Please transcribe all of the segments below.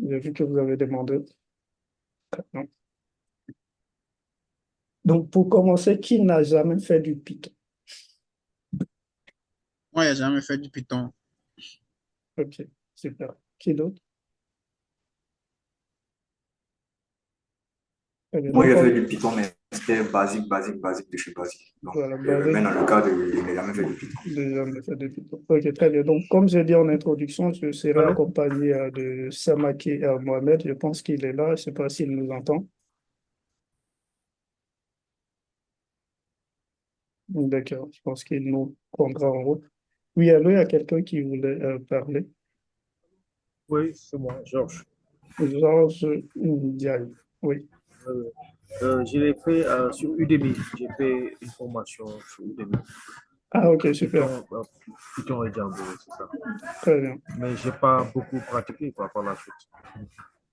J'ai vu que vous avez demandé. Non. Donc, pour commencer, qui n'a jamais fait du Python? Moi, il n'a jamais fait du Python. Ok, super. Qui d'autre? Très bien. Moi, Donc, j'ai fait du Python, mais c'était basique de chez basique. Donc, voilà, mais basé dans le cadre, je n'ai jamais fait du Python. déjà méthode de Python. Ok, très bien. Donc, comme j'ai dit en introduction, je serai Allô? accompagné de Samaki Mohamed. Je pense qu'il est là. Je ne sais pas s'il nous entend. D'accord. Je pense qu'il nous prendra en route. Oui, allô, il y a quelqu'un qui voulait parler. Oui, c'est moi, Georges. Georges Ndiaye. Oui. Euh, je l'ai fait sur Udemy. J'ai fait une formation sur Udemy. Ah, ok, super. Python, Python et Django, c'est ça. Très bien. Mais je n'ai pas beaucoup pratiqué quoi, par la suite.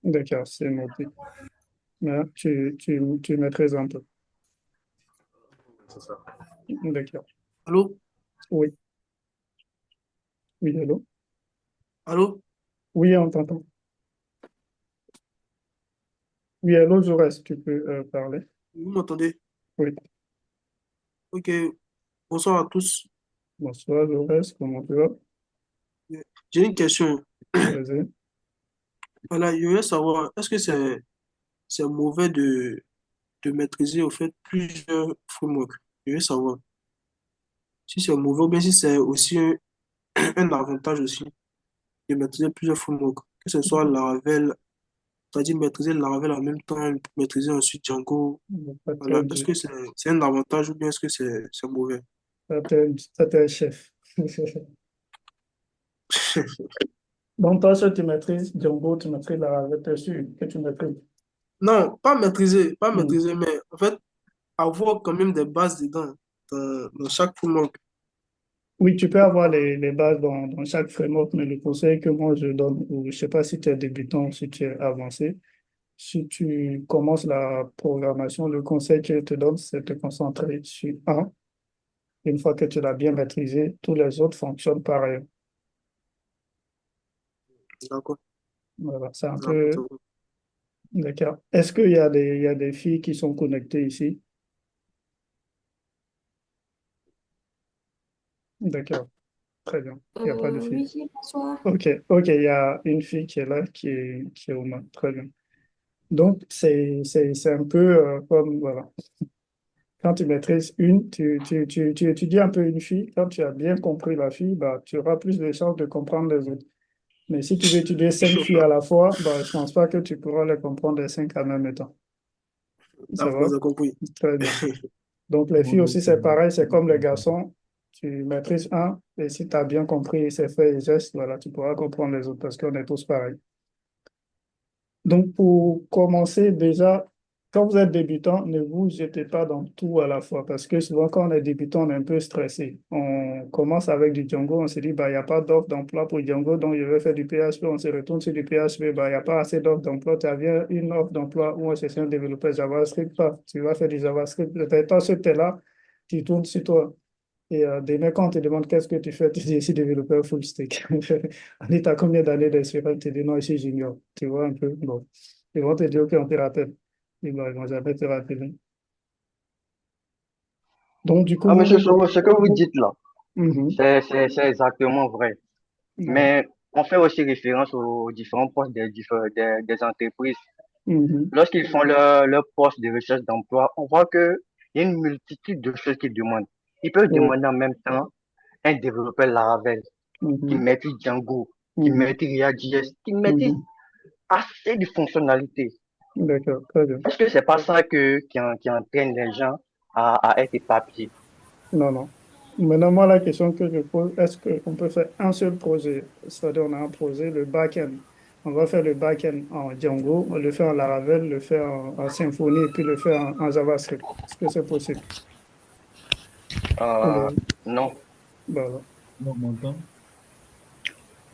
D'accord, c'est noté. Là, tu maîtrises un peu. C'est ça. D'accord. Allô? Oui. Oui, allô? Allô? Oui, on t'entend. Oui, allô, Jaurès, tu peux parler. Vous m'entendez? Oui. Ok. Bonsoir à tous. Bonsoir, Jaurès, comment tu vas? J'ai une question. Vas-y. Voilà, je voulais savoir, est-ce que c'est mauvais de maîtriser au fait plusieurs frameworks? Je veux savoir si c'est mauvais ou bien si c'est aussi un avantage aussi de maîtriser plusieurs frameworks. Que ce soit Laravel, c'est-à-dire maîtriser Laravel en même temps, maîtriser ensuite Django. Ça Voilà. t'aide, Est-ce que c'est un avantage ou bien est-ce que c'est mauvais? ça t'aide, chef. Donc, toi, si tu maîtrises Django, tu maîtrises Laravel, t'es sûr que tu maîtrises. Non, pas Hmm. maîtriser, mais en fait, avoir quand même des bases dedans, dans chaque framework. Oui, tu peux avoir les bases dans chaque framework, mais le conseil que moi je donne, ou je ne sais pas si tu es débutant, si tu es avancé, si tu commences la programmation, le conseil que je te donne, c'est de te concentrer sur un. Une fois que tu l'as bien maîtrisé, tous les autres fonctionnent pareil. D'accord. Voilà, c'est un D'accord, c'est peu... bon. D'accord. Est-ce il y a des filles qui sont connectées ici? D'accord, très bien. Il n'y a pas de filles. Oui, bonsoir. Ok, ok, il y a une fille qui est là, qui est au moins. Très bien. Donc, c'est un peu comme, voilà. Quand tu maîtrises une, tu étudies un peu une fille. Quand tu as bien compris la fille, bah, tu auras plus de chances de comprendre les autres. Mais si tu veux étudier cinq filles à la fois, bah, je pense pas que tu pourras les comprendre les cinq en même temps. Ça D'accord, va? j'ai compris. Très bien. Donc, les filles aussi, c'est pareil, c'est comme les garçons. Tu maîtrises un, et si tu as bien compris ses faits et gestes, voilà, tu pourras comprendre les autres parce qu'on est tous pareils. Donc, pour commencer, déjà, quand vous êtes débutant, ne vous jetez pas dans tout à la fois parce que souvent, quand on est débutant, on est un peu stressé. On commence avec du Django, on se dit, bah, il n'y a pas d'offre d'emploi pour Django, donc je vais faire du PHP. On se retourne sur du PHP, bah, il n'y a pas assez d'offres d'emploi. Tu as bien une offre d'emploi où on cherche un développeur JavaScript, pas. Tu vas faire du JavaScript. Le temps que tu es là, tu tournes sur toi. Et demain, quand on te demande qu'est-ce que tu fais, tu dis, je suis développeur full stack. Allez, tu as combien d'années d'expérience? Tu dis, non, je suis junior. Tu vois un peu. Bon. Ils vont te dire, OK, on te rappelle. Ils vont jamais te rappeler. Donc, du coup, Ah, monsieur vous. Soro, ce que vous dites là, Mhm. c'est exactement vrai. Ouais. Mais on fait aussi référence aux différents postes des entreprises. Mhm. Lorsqu'ils font leur poste de recherche d'emploi, on voit qu'il y a une multitude de choses qu'ils demandent. Ils peuvent Ouais. demander en même temps un développeur Laravel qui Mhm. maîtrise Django, qui Mhm. maîtrise React.js, qui maîtrise Mhm. assez de fonctionnalités. D'accord, très bien. Est-ce que c'est pas ça qui entraîne les gens à être éparpillés? Non, non. Maintenant, moi, la question que je pose, est-ce qu'on peut faire un seul projet? C'est-à-dire, on a un projet, le back-end. On va faire le back-end en Django, on le fait en Laravel, le faire en Symfony et puis le faire en JavaScript. Est-ce que c'est possible? Euh, Ou non. voilà. On m'entend?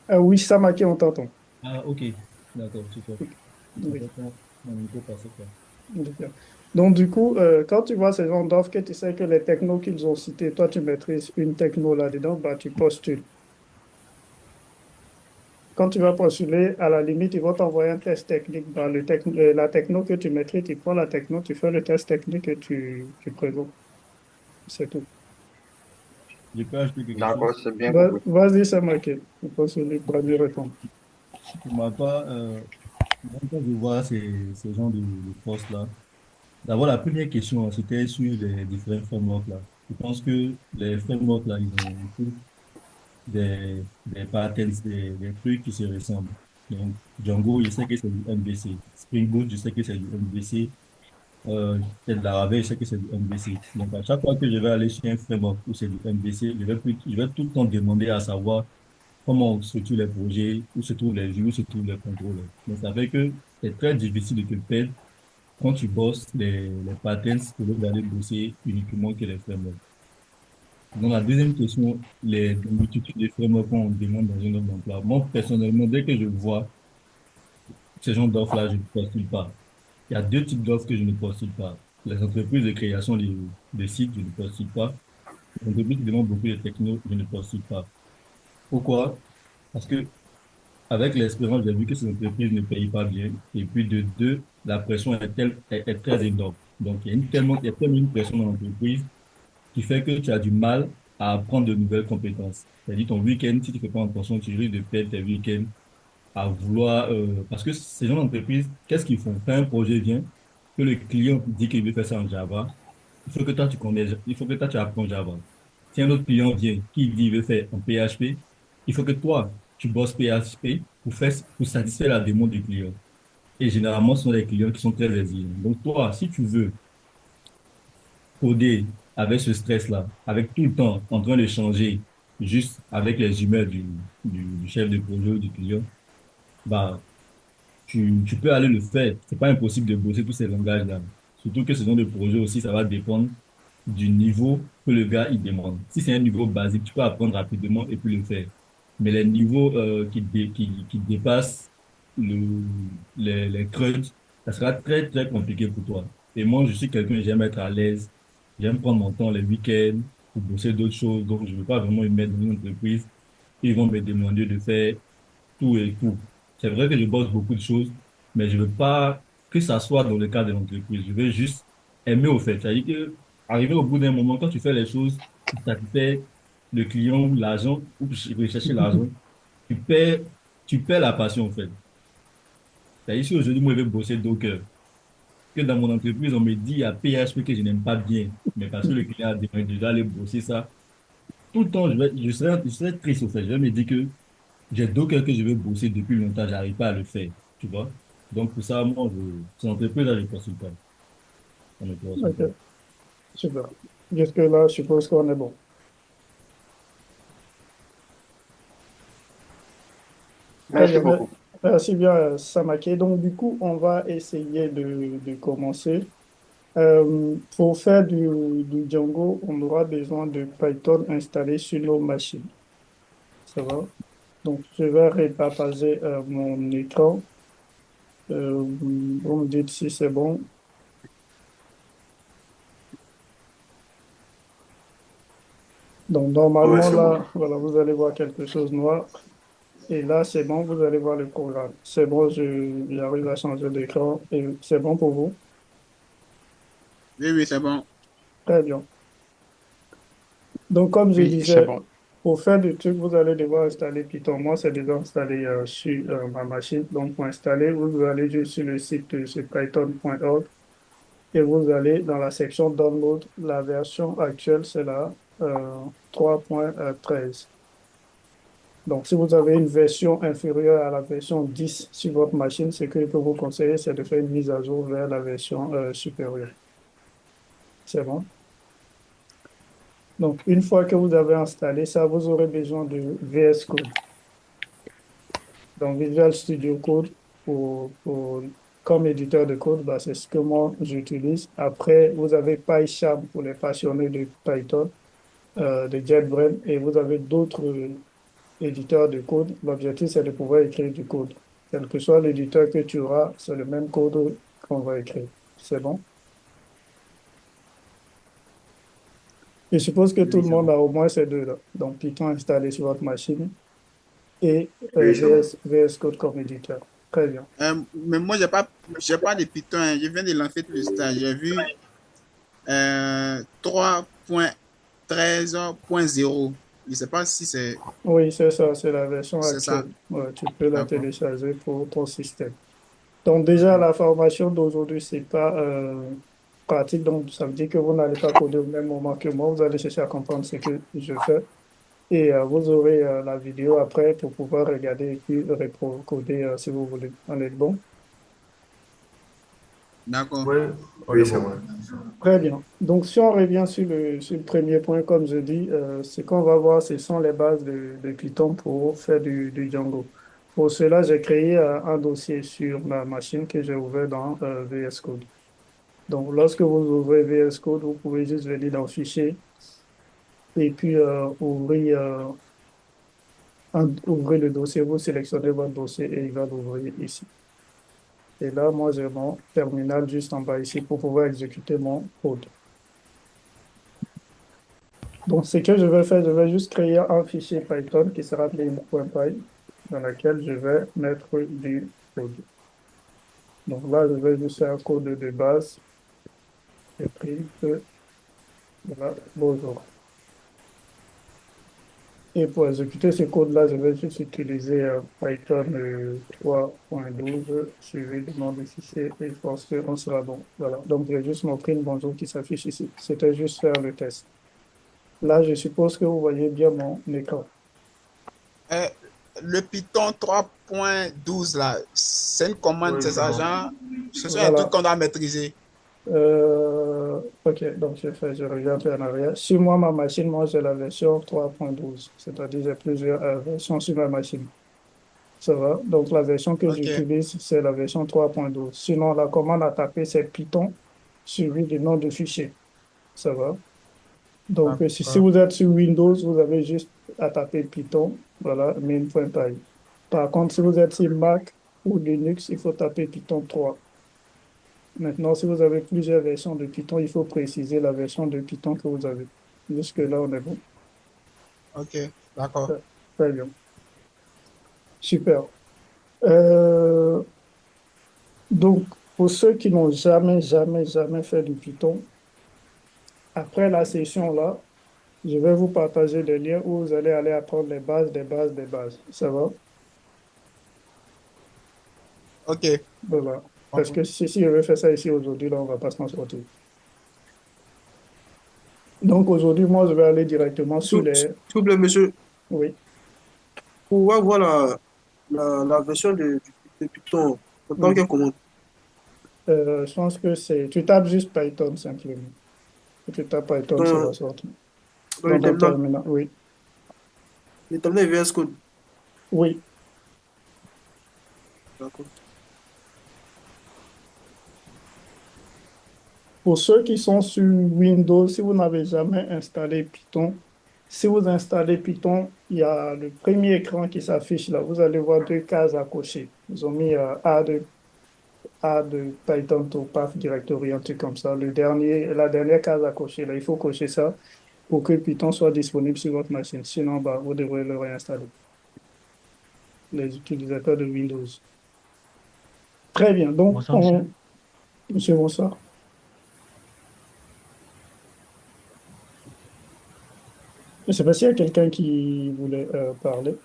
Oui, Samaki, on t'entend. Ah, ok. D'accord, super. En Oui, fait, mon micro passait quoi? d'accord. Donc, du coup, quand tu vois ces gens d'offres, que tu sais que les technos qu'ils ont cités, toi, tu maîtrises une techno là-dedans, bah, tu postules. quand tu vas postuler, à la limite, ils vont t'envoyer un test technique dans la techno que tu maîtrises. Tu prends la techno, tu fais le test technique et tu présentes. C'est tout. Je peux ajouter quelque D'accord, chose. c'est bien compris. Vas-y, c'est marqué. Je pense que tu pourras mieux répondre. Pour ma part, moi, quand je vois ces gens de postes-là, d'abord, la première question, hein, c'était sur les différents frameworks-là. Je pense que les frameworks-là, ils ont tous des patterns, des trucs qui se ressemblent. Donc, Django, je sais que c'est du MVC. Spring Boot, je sais que c'est du MVC. C'est de Laravel, je sais que c'est du MVC. Donc, à chaque fois que je vais aller sur un framework où c'est du MVC, je vais tout le temps demander à savoir comment on structure les projets, où se trouvent les vues, où se trouvent les contrôleurs. Donc, ça fait que c'est très difficile de te perdre quand tu bosses les patterns au lieu d'aller bosser uniquement que les frameworks. Donc, la deuxième question, les multitudes de frameworks qu'on demande dans une offre d'emploi. Moi, personnellement, dès que je vois ce genre d'offres-là, je ne postule pas. Il y a deux types d'offres que je ne postule pas. Les entreprises de création de sites, je ne postule pas. Les entreprises qui demandent beaucoup de techno, je ne postule pas. Pourquoi? Parce que avec l'expérience, j'ai vu que ces entreprises ne payent pas bien. Et puis de deux, la pression est très énorme. Donc, il y a tellement une pression dans l'entreprise qui fait que tu as du mal à apprendre de nouvelles compétences. C'est-à-dire ton week-end, si tu fais pas attention, tu risques de perdre tes week-ends à vouloir, parce que ces gens d'entreprise, qu'est-ce qu'ils font? Quand un projet vient, que le client dit qu'il veut faire ça en Java, il faut que toi, il faut que toi, tu apprends Java. Si un autre client vient qui dit qu'il veut faire en PHP, il faut que toi, tu bosses PHP pour satisfaire la demande du client. Et généralement, ce sont des clients qui sont très exigeants. Donc, toi, si tu veux coder avec ce stress-là, avec tout le temps en train de changer juste avec les humeurs du chef de projet ou du client, bah, tu peux aller le faire. C'est pas impossible de bosser tous ces langages-là. Surtout que ce genre de projet aussi, ça va dépendre du niveau que le gars il demande. Si c'est un niveau basique, tu peux apprendre rapidement et puis le faire. Mais les niveaux qui dépassent les crunchs, ça sera très, très compliqué pour toi. Et moi, je suis quelqu'un, j'aime être à l'aise. J'aime prendre mon temps les week-ends pour bosser d'autres choses. Donc, je ne veux pas vraiment me mettre dans une entreprise. Ils vont me demander de faire tout et tout. C'est vrai que je bosse beaucoup de choses, mais je veux pas que ça soit dans le cadre de l'entreprise. Je veux juste aimer au fait. C'est-à-dire que, arriver au bout d'un moment, quand tu fais les choses qui satisfait le client ou l'argent, ou rechercher l'argent, tu perds, tu perds la passion, en fait. C'est-à-dire, si aujourd'hui, moi, je vais bosser Docker, que dans mon entreprise, on me dit à PHP que je n'aime pas bien, mais parce que le client a demandé de aller bosser ça, tout le temps, je serais triste, au fait. Je vais me dire que j'ai Docker que je veux bosser depuis longtemps, j'arrive pas à le faire, tu vois. Donc, pour ça, moi, c'est une entreprise, là, je ne poursuis pas. On ne poursuit pas. Ok, super. Jusque-là, je suppose qu'on est bon. Très Merci bien. beaucoup. Merci bien, Samaké. Donc, du coup, on va essayer de commencer. Pour faire du Django, on aura besoin de Python installé sur nos machines. Ça va? Donc, je vais repartager mon écran. Vous me dites si c'est bon. Donc, Ouais, normalement, c'est bon. là, voilà, vous allez voir quelque chose de noir. Et là, c'est bon, vous allez voir le programme. C'est bon, j'arrive à changer d'écran et c'est bon pour vous. Oui, oui, c'est bon. Très bien. Donc, comme je Oui, c'est disais, bon. pour faire du truc, vous allez devoir installer Python. Moi, c'est déjà installé sur ma machine. Donc, pour installer, vous allez juste sur le site sur python.org et vous allez dans la section Download. La version actuelle, c'est la 3.13. Donc, si vous avez une version inférieure à la version 10 sur votre machine, ce que je peux vous conseiller, c'est de faire une mise à jour vers la version supérieure. C'est bon. Donc, une fois que vous avez installé ça, vous aurez besoin de VS Code. Donc, Visual Studio Code comme éditeur de code, bah, c'est ce que moi j'utilise. Après, vous avez PyCharm pour les passionnés de Python, de JetBrains, et vous avez d'autres éditeurs de code. L'objectif, c'est de pouvoir écrire du code. Quel que soit l'éditeur que tu auras, c'est le même code qu'on va écrire. C'est bon? Je suppose que Oui, tout oui, le c'est monde bon. a au moins ces deux-là. Donc, Python installé sur votre machine et Oui, c'est bon. VS Code comme éditeur. Très bien. Mais moi, j'ai pas de Python, hein. Je viens de lancer tout le stage. J'ai vu 3.13.0. Je sais pas si Oui, c'est ça, c'est la version c'est ça. actuelle. Ouais, tu peux la D'accord. télécharger pour ton système. Donc déjà, Ok. la formation d'aujourd'hui, c'est pas pratique, donc ça veut dire que vous n'allez pas coder au même moment que moi, vous allez chercher à comprendre ce que je fais et vous aurez la vidéo après pour pouvoir regarder et puis coder si vous voulez. On est bon? D'accord. Oui, on Oui, est c'est bon. bon. Très bien. Donc si on revient sur le premier point, comme je dis, ce qu'on va voir, ce sont les bases de Python pour faire du Django. Pour cela, j'ai créé un dossier sur ma machine que j'ai ouvert dans VS Code. Donc, lorsque vous ouvrez VS Code, vous pouvez juste venir dans Fichier et puis ouvrir le dossier. Vous sélectionnez votre dossier et il va l'ouvrir ici. Et là, moi, j'ai mon terminal juste en bas ici pour pouvoir exécuter mon code. Donc, ce que je vais faire, je vais juste créer un fichier Python qui sera main.py dans lequel je vais mettre du code. Donc là, je vais juste faire un code de base et print, voilà, bonjour. Et pour exécuter ce code-là, je vais juste utiliser Python 3.12 suivi du nom du fichier et je pense qu'on sera bon. Voilà. Donc, j'ai juste mon print bonjour qui s'affiche ici. C'était juste faire le test. Là, je suppose que vous voyez bien mon écran. Euh, le Python 3.12 là, c'est une commande, Oui, c'est c'est ça, bon. genre, ce sont un truc Voilà. qu'on doit maîtriser. OK, donc je reviens un peu en arrière. Sur moi, ma machine, moi, j'ai la version 3.12, c'est-à-dire j'ai plusieurs versions sur ma machine. Ça va? Donc, la version que Ok, j'utilise, c'est la version 3.12. Sinon, la commande à taper, c'est Python suivi du nom du fichier. Ça va? Donc, si d'accord. vous êtes sur Windows, vous avez juste à taper Python, voilà, main.py. Par contre, si vous êtes sur Mac ou Linux, il faut taper Python 3. Maintenant, si vous avez plusieurs versions de Python, il faut préciser la version de Python que vous avez. Jusque-là, on est bon. Ok, d'accord. Très très bien. Super. Euh, donc, pour ceux qui n'ont jamais fait du Python, après la session-là, je vais vous partager des liens où vous allez aller apprendre les bases des bases des bases. Ça va? Ok, Voilà. Parce compris. que si je vais faire ça ici aujourd'hui, là, on ne va pas s'en sortir. Donc, aujourd'hui, moi, je vais aller directement sur S'il les... vous plaît, monsieur, Oui. pour pouvoir voir la version de Python, en tant que Mhm. commande, Je pense que c'est... Tu tapes juste Python simplement. Si tu tapes Python, ça dans, va sortir. dans Dans le ton terminal, terminal, oui. le terminal VS Code. Oui. D'accord. Pour ceux qui sont sur Windows, si vous n'avez jamais installé Python, si vous installez Python, il y a le premier écran qui s'affiche là. Vous allez voir deux cases à cocher. Ils ont mis A de Python to Path Directory, un truc comme ça. La dernière case à cocher là, il faut cocher ça pour que Python soit disponible sur votre machine. Sinon, bah, vous devrez le réinstaller. Les utilisateurs de Windows. Très bien. Donc, Bonsoir, monsieur. monsieur, bonsoir. Je ne sais pas s'il y a quelqu'un qui voulait parler.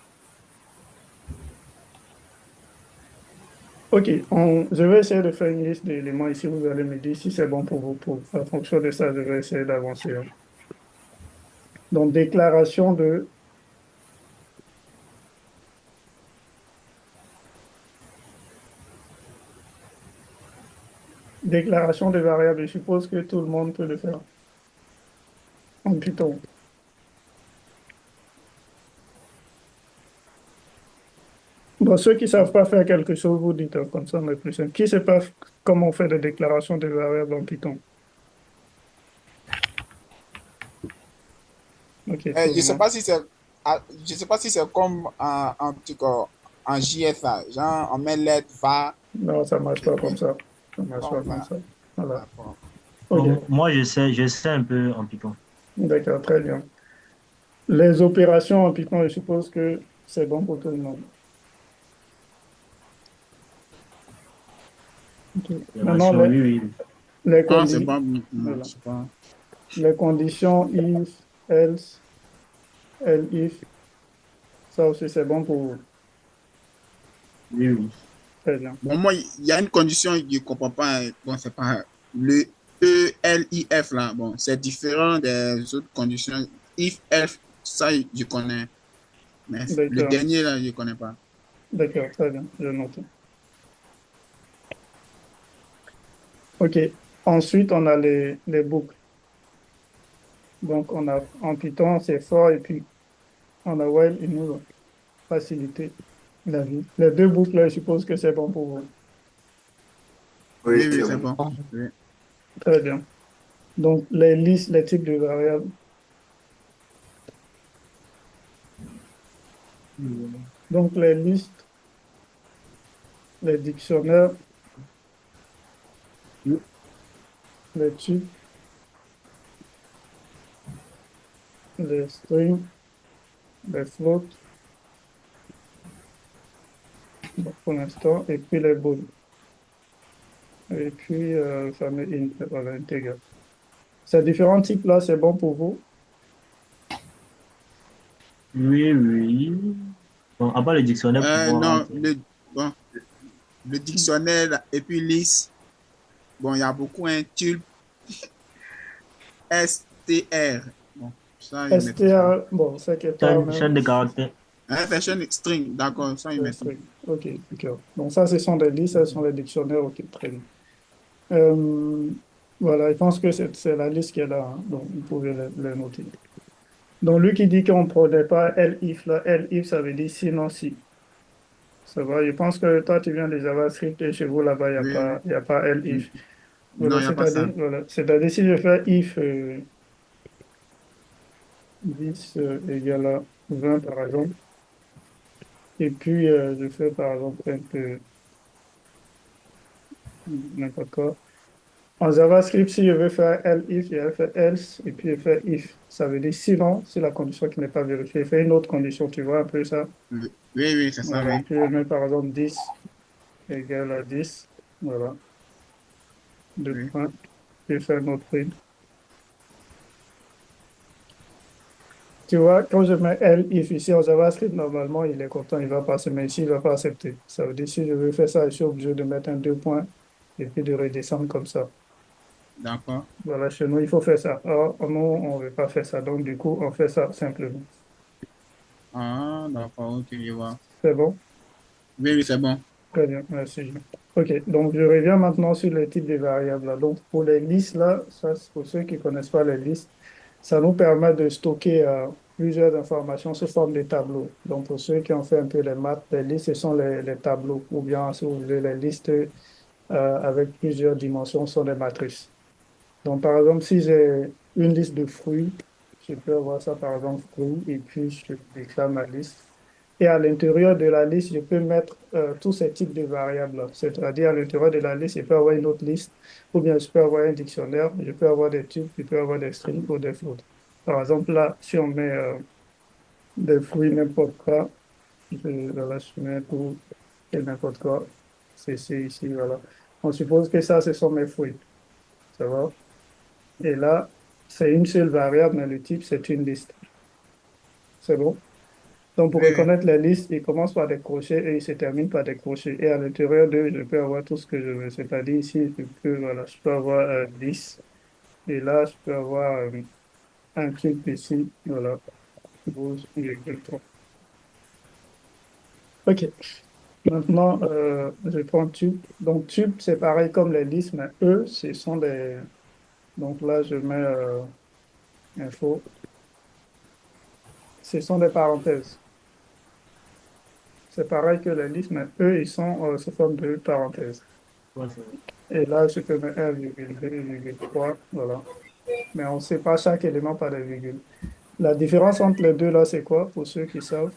OK, je vais essayer de faire une liste d'éléments ici. Vous allez me dire si c'est bon pour vous. En fonction de ça, je vais essayer d'avancer, hein. Donc, déclaration de variables. Je suppose que tout le monde peut le faire en Python. Bon, ceux qui ne savent pas faire quelque chose, vous dites, hein, comme ça, on est plus simple. Qui ne sait pas comment on fait des déclarations de variables en Python? OK, tout Je le sais monde. pas si c'est, je sais pas si c'est comme en truc, en JS là, genre on met let, va, Non, ça ne marche et pas puis comme ça. Ça ne marche on pas comme va. ça. Voilà. D'accord. OK, Bon, moi, je sais un peu en Python. d'accord, très bien. Les opérations en Python, je suppose que C'est bon pour tout le monde. Ok. Maintenant, Affirmation, oui, oui. les, Ah, c'est condi- bon pour moi. voilà. C'est bon. Les conditions if, else, else, if, ça aussi c'est bon pour vous. Oui, oui. Très bien. Bon, moi, il y a une condition que je ne comprends pas, hein. Bon, c'est pas le ELIF là. Bon, c'est différent des autres conditions. If, else, ça, je connais. Mais le D'accord. dernier là, je ne connais pas. D'accord, très bien. Je note. OK. Ensuite, on a les boucles. Donc, on a en Python, c'est fort, et puis on a while, il nous faciliter la vie. Les deux boucles, là, je suppose que c'est bon pour vous. Oui, Oui, oui, c'est c'est bon. bon. Oui. Très bien. Donc, les listes, les types de variables. Donc, les listes, les dictionnaires, les types, les strings, les floats, bon, pour l'instant, et puis les bools. Et puis, le fameux int, voilà, intégral. Ces différents types-là, c'est bon pour vous? Oui, oui. Bon, à part le dictionnaire, pour moi, Non, bon, le dictionnaire là, et puis liste. Bon, il y a beaucoup un tulp STR. Bon, ça, je ne maîtrise pas. STR, bon, c'est quelque part chaîne même. de caractères. Fashion string, d'accord, ça, je maîtrise. String. OK, d'accord. Donc, ça, ce sont des listes, ce sont les dictionnaires. OK, très bien. Euh, voilà, je pense que c'est la liste qui est là, hein, donc vous pouvez le noter. Donc, lui qui dit qu'on ne prenait pas elif, là, elif, ça veut dire sinon si. Ça va, je pense que toi, tu viens de JavaScript et chez vous, là-bas, Oui, oui. il y a pas elif. Non, Voilà, il n'y a pas ça. c'est-à-dire si je fais if 10 égale à 20, par exemple, et puis je fais, par exemple, n'importe quoi. En JavaScript, si je veux faire elif, je vais faire else, et puis je fais if. Ça veut dire sinon, si la condition qui n'est pas vérifiée, je fais une autre condition, tu vois un peu ça? Oui, oui, oui, c'est ça, Voilà, oui. puis je mets par exemple 10 égale à 10. Voilà, deux Oui. points. Je fais un autre print. Tu vois, quand je mets if ici en JavaScript, normalement, il est content, il va passer, mais ici, il ne va pas accepter. Ça veut dire si je veux faire ça, je suis obligé de mettre un deux points et puis de redescendre comme ça. D'accord. Voilà, chez nous, il faut faire ça. Or, nous, on ne veut pas faire ça. Donc, du coup, on fait ça simplement. Ah, d'accord, ok, je vois. C'est bon? Oui, oui, c'est bon. Très bien, merci. OK, donc je reviens maintenant sur les types de variables là. Donc, pour les listes là, ça, c'est pour ceux qui ne connaissent pas les listes, ça nous permet de stocker plusieurs informations sous forme de tableaux. Donc, pour ceux qui ont fait un peu les maths, les listes, ce sont les tableaux, ou bien, si vous voulez, les listes avec plusieurs dimensions sont des matrices. Donc, par exemple, si j'ai une liste de fruits, je peux avoir ça, par exemple, fruits, et puis je déclare ma liste. Et à l'intérieur de la liste, je peux mettre tous ces types de variables-là. C'est-à-dire, à l'intérieur de la liste, je peux avoir une autre liste, ou bien je peux avoir un dictionnaire, je peux avoir des types, je peux avoir des strings ou des floats. Par exemple, là, si on met des fruits n'importe quoi, voilà, je mets tout et n'importe quoi, c'est ici, voilà. On suppose que ça, ce sont mes fruits. Ça va? Et là, c'est une seule variable, mais le type, c'est une liste. C'est bon? Donc, pour Oui, oui. reconnaître les listes, il commence par des crochets et il se termine par des crochets. Et à l'intérieur d'eux, je peux avoir tout ce que je veux. C'est-à-dire ici, voilà, je peux avoir 10. Et là, je peux avoir un cube ici. Voilà, 12,3. OK. Maintenant, je prends tube. Donc, tube, c'est pareil comme les listes, mais eux, ce sont des... Donc là, je mets info. Ce sont des parenthèses. C'est pareil que les listes, mais eux, ils sont sous forme de parenthèses. Ouais, c'est Et là, je peux mettre 1,2, 1,3, voilà. Mais on ne sait pas chaque élément par des virgules. La différence entre les deux, là, c'est quoi, pour ceux qui savent?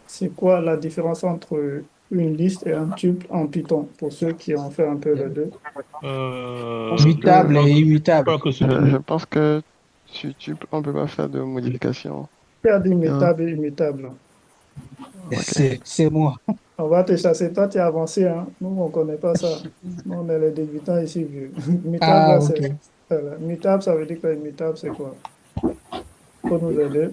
C'est quoi la différence entre une liste et un tuple en Python, pour ceux qui ont fait un peu les deux? Je Mutable crois et que, je immutable. crois que Je pense que sur YouTube, on ne peut pas faire de modification. Qui a dit mutable et immutable? C'est moi. On va te chasser. Toi, tu es avancé, hein? Nous, on ne connaît pas ça. Nous, on est les débutants ici, vieux. Mutable, Ah, là, ok. c'est. Voilà. Mutable, ça veut dire que immutable, c'est quoi? Faut nous aider.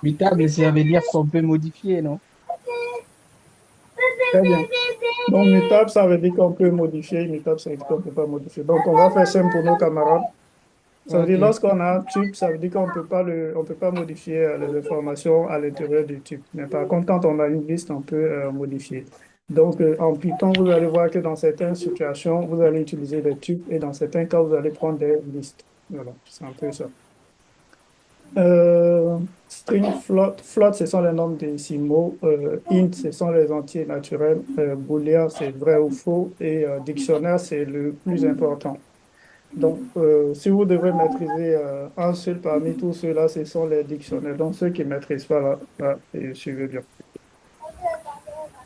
Mutable, ça veut dire qu'on peut modifier, non? Très bien. Donc, mutable, ça veut dire qu'on peut modifier. Immutable, ça veut dire qu'on ne peut pas modifier. Donc, on va faire simple pour nos camarades. Ça veut dire Ok. lorsqu'on a un tube, ça veut dire qu'on on peut pas modifier les informations à l'intérieur du tube. Mais par contre, quand on a une liste, on peut modifier. Donc, en Python, vous allez voir que dans certaines situations, vous allez utiliser des tubes et dans certains cas, vous allez prendre des listes. Voilà, c'est un peu ça. String, float, float, ce sont les nombres décimaux. Int, ce sont les entiers naturels. Boolean, c'est vrai ou faux. Et dictionnaire, c'est le plus important. Donc, si vous devez maîtriser un seul parmi tous ceux-là, ce sont les dictionnaires. Donc, ceux qui ne maîtrisent pas là, et suivez bien.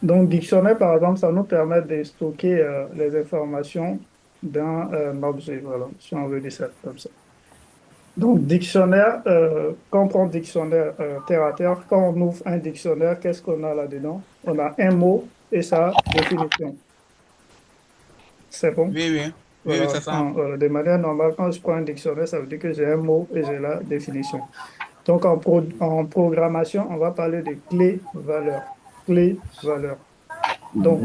Donc, dictionnaire, par exemple, ça nous permet de stocker les informations dans un objet. Voilà, si on veut dire ça comme ça. Donc, dictionnaire, quand on prend dictionnaire terre à terre, quand on ouvre un dictionnaire, qu'est-ce qu'on a là-dedans? On a un mot et sa définition. C'est bon? Oui, oui. Oui, oui, Voilà, c'est ça. de manière normale, quand je prends un dictionnaire, ça veut dire que j'ai un mot et j'ai la définition. Donc, en programmation, on va parler de clé-valeur. Clé-valeur. Donc,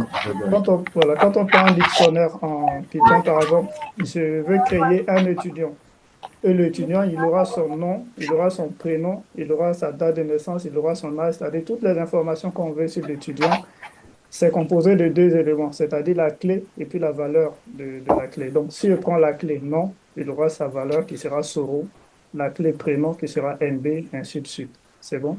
quand on prend un dictionnaire en Python, par exemple, je veux créer un étudiant. Et l'étudiant, il aura son nom, il aura son prénom, il aura sa date de naissance, il aura son âge, c'est-à-dire toutes les informations qu'on veut sur l'étudiant. C'est composé de deux éléments, c'est-à-dire la clé et puis la valeur de la clé. Donc, si je prends la clé nom, il aura sa valeur qui sera Soro, la clé prénom qui sera NB, ainsi de suite. C'est bon?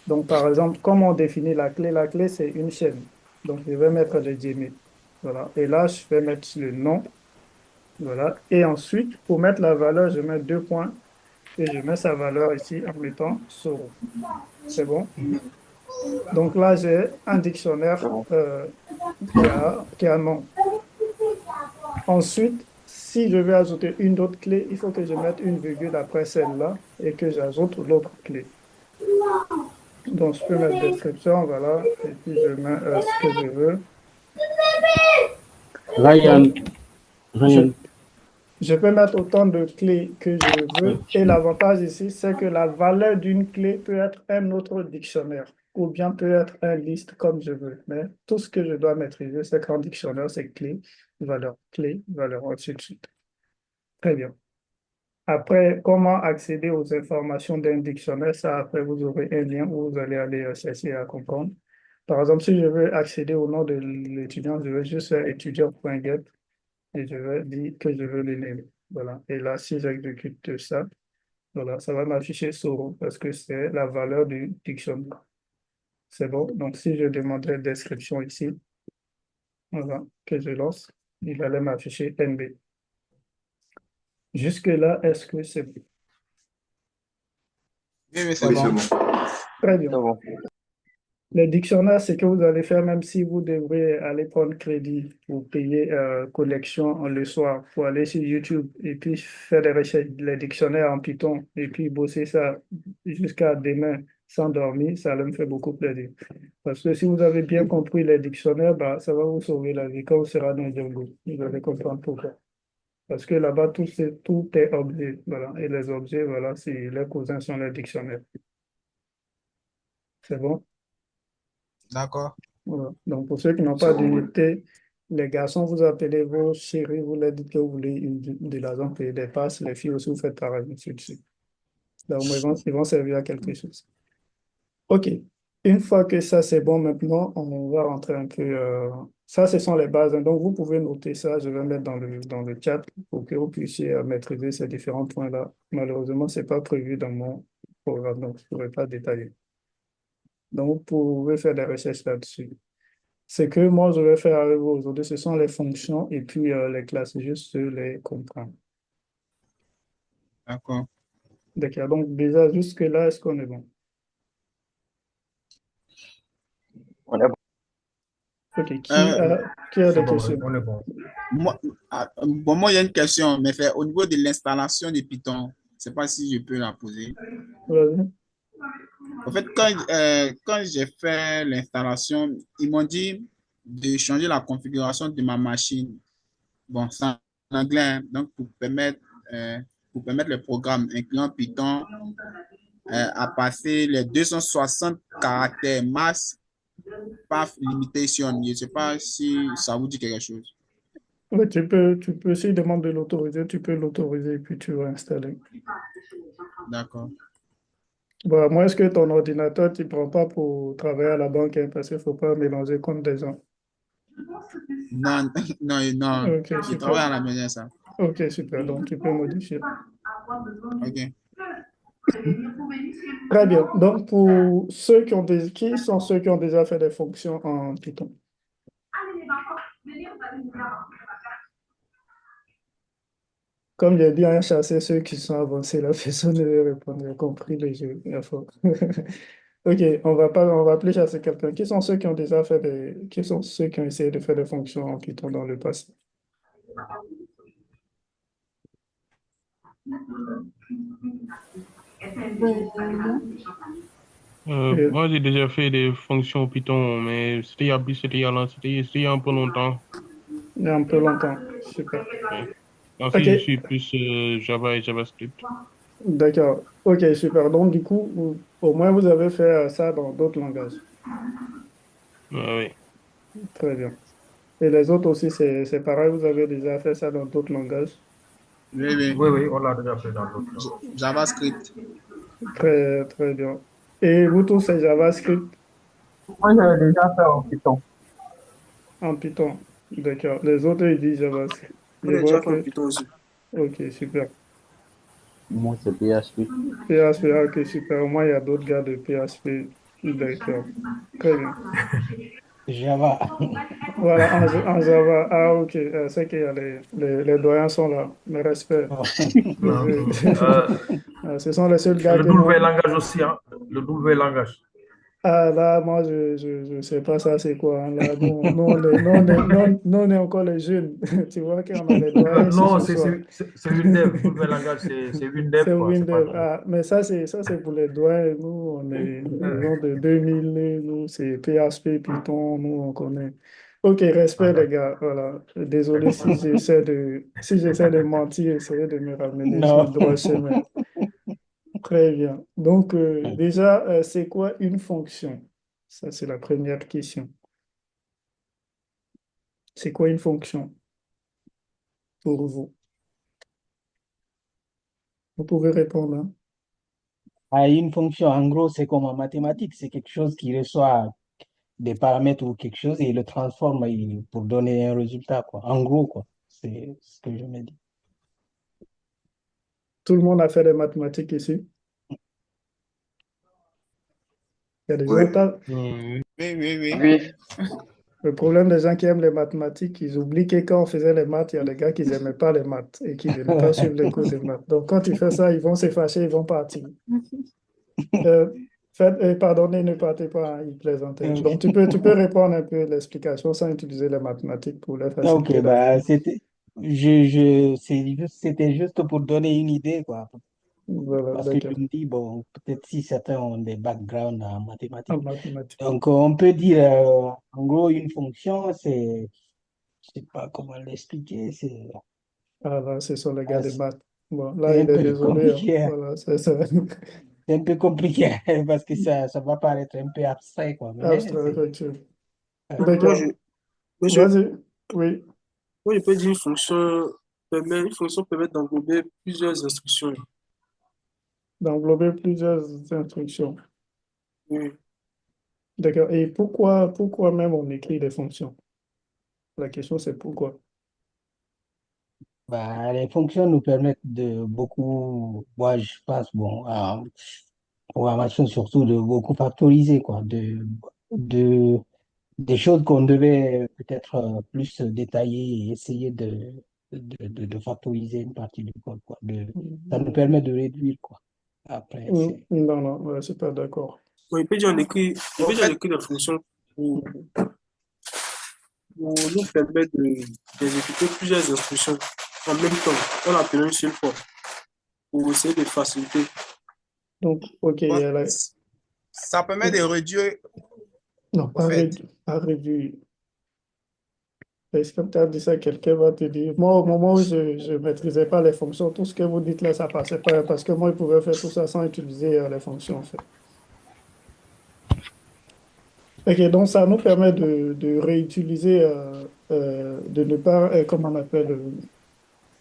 Donc, par exemple, comment on définit la clé? La clé, c'est une chaîne. Donc, je vais mettre le diamètre. Voilà. Et là, je vais mettre le nom. Voilà. Et ensuite, pour mettre la valeur, je mets deux points et je mets sa valeur ici en mettant Soro. C'est bon? Donc là, j'ai un dictionnaire qui a nom. Ensuite, si je veux ajouter une autre clé, il faut que je mette une virgule après celle-là et que j'ajoute l'autre clé. Donc, je peux mettre description, voilà, et puis je mets ce que je veux. Ryan, Donc, je, Ryan. je peux mettre autant de clés que je veux. Et l'avantage ici, c'est que la valeur d'une clé peut être un autre dictionnaire ou bien peut être un liste comme je veux. Mais tout ce que je dois maîtriser, c'est qu'en dictionnaire, c'est clé, valeur, ainsi de suite. Très bien. Après, comment accéder aux informations d'un dictionnaire? Ça, après, vous aurez un lien où vous allez aller chercher à comprendre. Par exemple, si je veux accéder au nom de l'étudiant, je vais juste faire étudiant.get et je vais dire que je veux le nommer. Voilà. Et là, si j'exécute ça, voilà, ça va m'afficher Soro parce que c'est la valeur du dictionnaire. C'est bon. Donc, si je demanderais description ici, voilà, que je lance, il allait m'afficher NB. Jusque-là, est-ce que c'est bon? Oui, oui, c'est Oui, c'est bon. bon. Très bien. C'est bon. Les dictionnaires, c'est que vous allez faire même si vous devrez aller prendre crédit ou payer collection le soir pour aller sur YouTube et puis faire des recherches, les dictionnaires en Python et puis bosser ça jusqu'à demain sans dormir, ça me fait beaucoup plaisir. Parce que si vous avez bien compris les dictionnaires, bah, ça va vous sauver la vie quand vous serez dans le jungle. Vous allez comprendre pourquoi. Parce que là-bas, tout est objet. Voilà. Et les objets, voilà, les cousins sont les dictionnaires. C'est bon? D'accord. Voilà. Donc, pour ceux qui n'ont C'est pas bon, oui. d'unité, les garçons, vous appelez vos chéris, vous leur dites que vous voulez de l'argent payer des passes. Les filles aussi, vous faites pareil, ainsi de suite. Donc, ils vont servir à quelque chose. OK. Une fois que ça, c'est bon, maintenant, on va rentrer un peu. Ça, ce sont les bases, hein. Donc, vous pouvez noter ça. Je vais mettre dans le chat pour que vous puissiez maîtriser ces différents points-là. Malheureusement, ce n'est pas prévu dans mon programme, donc je ne pourrais pas détailler. Donc, vous pouvez faire des recherches là-dessus. Ce que moi, je vais faire avec vous aujourd'hui, ce sont les fonctions et puis les classes, juste les comprendre. D'accord. D'accord. Donc, déjà, jusque-là, est-ce qu'on est bon? On est bon. Ok, Euh, qui a C'est des bon, questions? on est bon. moi, il y a une question, mais fait, au niveau de l'installation de Python, je ne sais pas si je peux la poser. Vas-y. En fait, quand j'ai fait l'installation, ils m'ont dit de changer la configuration de ma machine. Bon, c'est en anglais, hein, donc pour permettre le programme incluant Python à passer les 260 caractères max path limitation. Je ne sais pas si ça vous dit quelque chose. Ouais, tu peux, s'il demande de l'autoriser, tu peux l'autoriser et puis tu vas installer. D'accord. Bon, à moins que ton ordinateur, tu ne prends pas pour travailler à la banque, hein, parce qu'il ne faut pas mélanger compte des gens. Non, non, non, Ok, je super. travaille à la maison, ça. Ok, super. Donc, tu peux modifier. OK. Très bien. Donc, pour ceux qui sont ceux qui ont déjà fait des fonctions en Python? Comme j'ai dit, à chasser ceux qui sont avancés, la personne ne veut répondre. J'ai compris le jeu. Ok, on va plus chasser quelqu'un. Qui sont ceux qui ont déjà fait qui sont ceux qui ont essayé de faire des fonctions en Python dans le passé? Et- Moi, j'ai déjà fait des fonctions Python, mais c'était il y a un peu longtemps. Il y a un peu longtemps. Super. Ouais. Ensuite, je Ok, suis plus Java et JavaScript. d'accord. Ok, super. Donc, du coup, au moins, vous avez fait ça dans d'autres langages. Ouais, Très bien. Et les autres aussi, c'est pareil, vous avez déjà fait ça dans d'autres langages. Oui, oui. Oui, oui, on l'a déjà fait dans l'autre langue. JavaScript. Très, très bien. Et vous tous, c'est JavaScript Moi, j'ai déjà fait en Python. en Python. D'accord. Les autres, ils disent JavaScript. On Je a vois déjà fait en que. Python aussi. Ok, super. Moi, c'est PHP. PHP, ah, ok, super. Au moins, il y a d'autres gars de PHP. D'accord. Très bien. Java. Voilà, en Java. Ah, ok. C'est qu'il y a les doyens sont là. Mes respects. Ce sont les seuls gars Le que W nous. langage aussi, hein. Le W langage. Ah là, moi, je sais pas ça, c'est quoi, hein. Là, nous, on est encore les jeunes. Tu vois qu'on a les doyens ici Non, ce soir. c'est WinDev. W langage, c'est C'est WinDev, quoi. C'est pas Windows. trop. Ah, mais ça, c'est pour les doyens. Nous, on est des gens de 2000. Nous, c'est PHP, Python. Nous, on connaît. Ok, Ah, respect, les d'accord. gars. Voilà. Désolé D'accord. si j'essaie de mentir, essayez de me ramener sur le Non. droit chemin. Très bien. Donc, déjà, c'est quoi une fonction? Ça, c'est la première question. C'est quoi une fonction pour vous? Vous pouvez répondre, hein? À une fonction, en gros, c'est comme en mathématiques, c'est quelque chose qui reçoit des paramètres ou quelque chose et il le transforme pour donner un résultat, quoi. En gros, quoi. C'est ce que je me dis. Tout le monde a fait des mathématiques ici. Il y a des Oui. gens, ouais. Oui, oui, oui. Oui, le problème des gens qui aiment les mathématiques, ils oublient que quand on faisait les maths, il y a des gars qui n'aimaient pas les maths et qui ne venaient pas suivre les cours de maths. Donc, quand tu fais ça, ils vont se fâcher, ils vont partir. Euh, pardonnez, ne partez pas, hein, ils plaisantaient. Donc, tu peux répondre un peu l'explication sans utiliser les mathématiques pour leur Ok, faciliter la vie. bah, c'était juste pour donner une idée, quoi. Voilà, Parce que je d'accord. me dis, bon, peut-être si certains ont des backgrounds en En mathématiques. mathématiques. Donc, on peut dire, en gros, une fonction, je sais pas comment l'expliquer, Ah là, ce sont les gars ah, de c'est maths. Bon, là, c'est un il est peu désolé, hein. compliqué. Voilà, c'est ça. C'est un peu compliqué parce que ça va paraître un peu abstrait, quoi. Mais Abstrait, effectivement. Moi, D'accord. monsieur, Vas-y. Oui. moi, je peux dire une fonction permet d'englober plusieurs instructions. D'englober plusieurs instructions. Oui. D'accord. Et pourquoi même on écrit des fonctions? La question, c'est pourquoi. bah, les fonctions nous permettent de beaucoup, moi je pense, bon, en programmation surtout, de beaucoup factoriser, quoi, de, des choses qu'on devait peut-être plus détailler et essayer de factoriser une partie du code, quoi. Ça nous permet de réduire, quoi. Après, c'est... Non, non, ouais, je suis pas d'accord. Bon, il peut dire En on fait, écrit des fonctions pour, pour nous permettre d'exécuter plusieurs instructions en même temps, on appelle une seule fois pour essayer de faciliter. Donc, OK, Bon, ça permet de réduire, non, au fait. pas réduire. Est-ce que tu as dit ça, quelqu'un va te dire, moi, au moment où je ne maîtrisais pas les fonctions, tout ce que vous dites là, ça passait pas, parce que moi, je pouvais faire tout ça sans utiliser les fonctions, en fait. OK, donc ça nous permet de réutiliser, de ne pas, comment on appelle,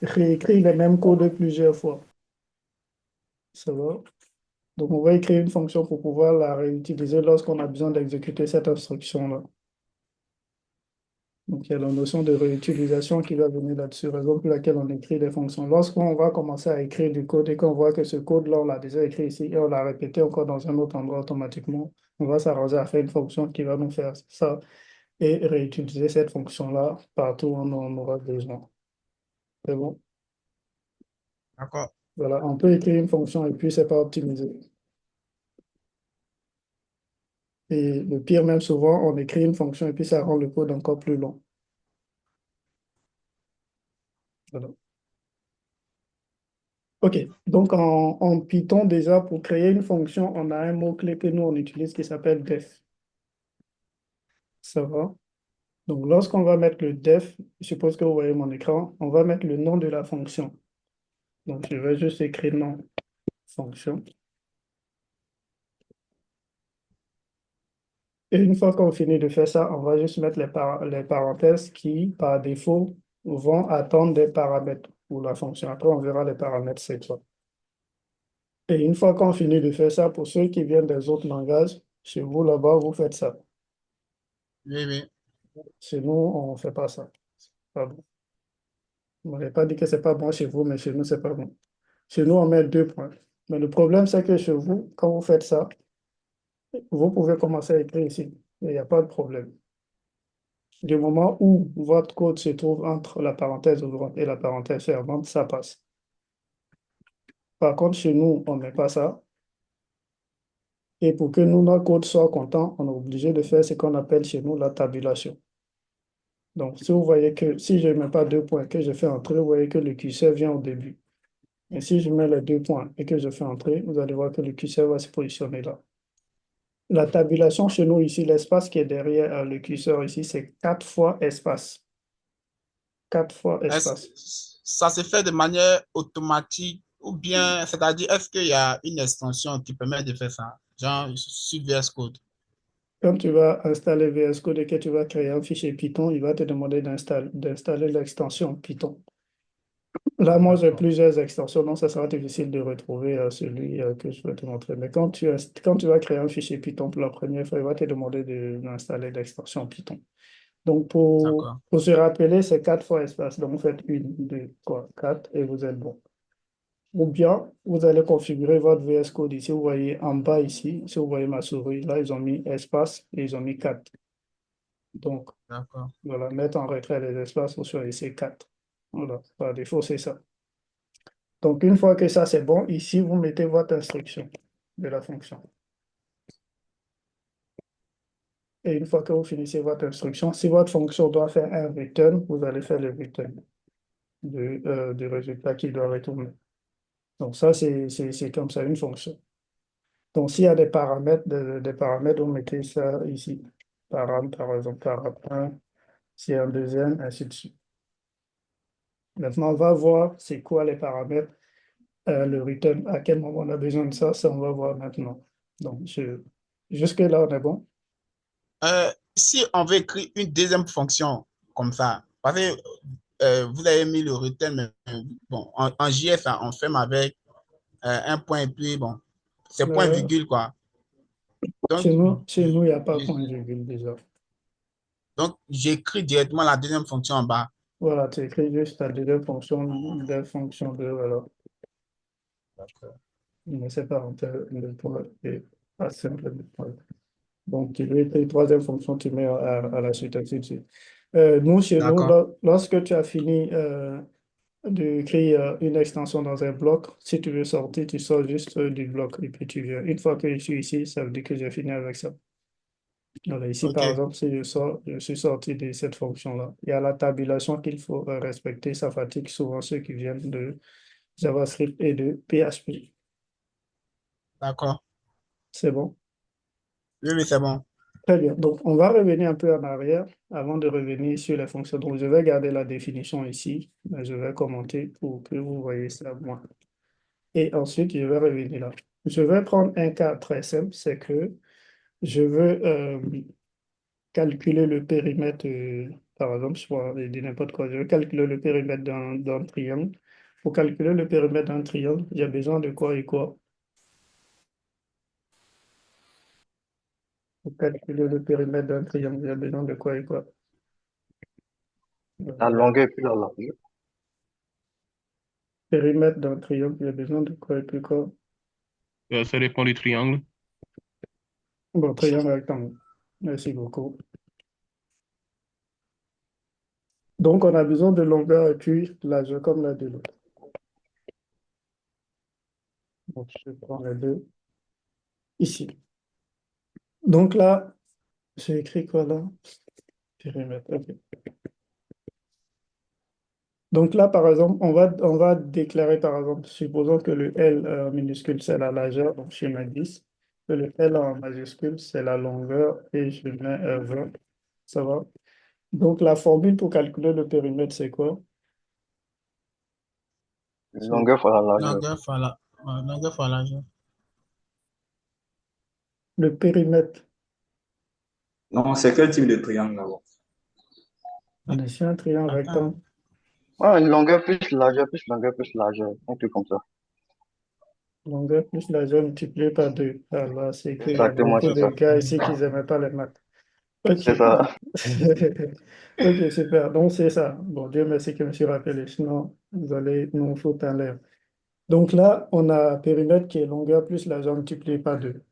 réécrire les mêmes codes plusieurs fois. Ça va? Donc, on va écrire une fonction pour pouvoir la réutiliser lorsqu'on a besoin d'exécuter cette instruction-là. Donc, il y a la notion de réutilisation qui va venir là-dessus, raison pour laquelle on écrit des fonctions. Lorsqu'on va commencer à écrire du code et qu'on voit que ce code-là, on l'a déjà écrit ici et on l'a répété encore dans un autre endroit automatiquement, on va s'arranger à faire une fonction qui va nous faire ça et réutiliser cette fonction-là partout où on en aura besoin. C'est bon? D'accord. Voilà, on peut écrire une fonction et puis c'est pas optimisé. Et le pire, même souvent, on écrit une fonction et puis ça rend le code encore plus long. Voilà. OK, donc en Python, déjà, pour créer une fonction, on a un mot-clé que nous, on utilise qui s'appelle def. Ça va? Donc, lorsqu'on va mettre le def, je suppose que vous voyez mon écran, on va mettre le nom de la fonction. Donc, je vais juste écrire nom fonction. Et une fois qu'on finit de faire ça, on va juste mettre les parenthèses qui, par défaut, vont attendre des paramètres pour la fonction. Après, on verra les paramètres, c'est quoi. Et une fois qu'on finit de faire ça, pour ceux qui viennent des autres langages, chez vous là-bas, vous faites ça. Oui, oui. Chez nous, on ne fait pas ça. C'est pas bon. On n'avait pas dit que c'est pas bon chez vous, mais chez nous, c'est pas bon. Chez nous, on met 2 points. Mais le problème, c'est que chez vous, quand vous faites ça, vous pouvez commencer à écrire ici. Il n'y a pas de problème. Du moment où votre code se trouve entre la parenthèse ouvrante et la parenthèse fermante, ça passe. Par contre, chez nous, on ne met pas ça. Et pour que nous, notre code soit content, on est obligé de faire ce qu'on appelle chez nous la tabulation. Donc, si vous voyez que si je ne mets pas 2 points, que je fais entrer, vous voyez que le curseur vient au début. Et si je mets les 2 points et que je fais entrer, vous allez voir que le curseur va se positionner là. La tabulation chez nous ici, l'espace qui est derrière le curseur ici, c'est 4 fois espace. 4 fois espace. Ça se fait de manière automatique ou bien, c'est-à-dire, est-ce qu'il y a une extension qui permet de faire ça? Genre, sur VS Code. Quand tu vas installer VS Code et que tu vas créer un fichier Python, il va te demander d'installer l'extension Python. Là, moi, j'ai plusieurs extensions, donc ça sera difficile de retrouver celui que je vais te montrer. Mais quand tu vas créer un fichier Python pour la première fois, il va te demander d'installer l'extension Python. Donc, pour se rappeler, c'est 4 fois espace. Donc, vous faites 1, 2, 3, 4 et vous êtes bon. Ou bien, vous allez configurer votre VS Code ici. Vous voyez en bas ici, si vous voyez ma souris, là, ils ont mis espace et ils ont mis 4. Donc, voilà, mettre en retrait les espaces pour choisir 4. Voilà, par défaut, c'est ça. Donc, une fois que ça, c'est bon, ici, vous mettez votre instruction de la fonction. Et une fois que vous finissez votre instruction, si votre fonction doit faire un return, vous allez faire le return du résultat qu'il doit retourner. Donc, ça, c'est comme ça une fonction. Donc, s'il y a des paramètres, vous mettez ça ici. Param, par exemple, param 1, s'il y a un deuxième, ainsi de suite. Maintenant, on va voir c'est quoi les paramètres, le return, à quel moment on a besoin de ça, ça on va voir maintenant. Donc, jusque-là, on est bon. Si on veut écrire une deuxième fonction comme ça, parce que vous avez mis le return, mais bon, en JS, on ferme avec un point et puis bon, c'est point virgule quoi. Donc, chez nous, il n'y a pas point virgule déjà. Donc, j'écris directement la deuxième fonction en bas. Voilà, tu écris juste la deuxième fonction, de fonction 2, voilà. D'accord. Mais c'est parenthèse, le point est pas simple. Donc, tu veux écrire troisième fonction, tu mets à la suite, ainsi de suite. Nous, chez nous, lorsque tu as fini d'écrire une extension dans un bloc, si tu veux sortir, tu sors juste du bloc et puis tu viens. Une fois que je suis ici, ça veut dire que j'ai fini avec ça. Alors ici, Ok, par exemple, si je suis sorti de cette fonction-là, il y a la tabulation qu'il faut respecter. Ça fatigue souvent ceux qui viennent de JavaScript et de PHP. d'accord. C'est bon? Oui, oui, c'est bon. Très bien. Donc, on va revenir un peu en arrière avant de revenir sur les fonctions. Donc, je vais garder la définition ici, mais je vais commenter pour que vous voyez ça moi. Et ensuite, je vais revenir là. Je vais prendre un cas très simple, c'est que je veux calculer le périmètre, par exemple, je dis n'importe quoi, je veux calculer le périmètre d'un triangle. Pour calculer le périmètre d'un triangle, j'ai besoin de quoi et quoi? Pour calculer le périmètre d'un triangle, j'ai besoin de quoi et quoi? La Voilà. longueur et puis la largeur. Périmètre d'un triangle, j'ai besoin de quoi et puis quoi? Ça dépend du triangle. Bon, triangle rectangle. Merci beaucoup. Donc, on a besoin de longueur et puis largeur comme la de l'autre. Donc, je prends les deux ici. Donc là, j'ai écrit quoi là? Périmètre, ok. Donc là, par exemple, on va déclarer, par exemple, supposons que le L minuscule, c'est la largeur, donc je mets 10, que le L en majuscule, c'est la longueur, et je mets 20. Ça va? Donc la formule pour calculer le périmètre, c'est quoi? C'est Longueur fois la largeur. Longueur fois largeur. le périmètre. Non, c'est quel type de triangle là-bas? On est sur un triangle Attends. rectangle. Ouais, une longueur plus largeur, plus longueur, plus largeur. Un truc comme ça. Longueur plus largeur multiplié par 2. Alors, c'est qu'il y a Exactement, beaucoup c'est de ça. gars ici qui n'aimaient pas les maths. Ok. C'est ça. Ok, super. Donc, c'est ça. Bon, Dieu merci que je me suis rappelé. Sinon, vous allez nous foutre en l'air. Donc là, on a périmètre qui est longueur plus largeur multiplié par 2.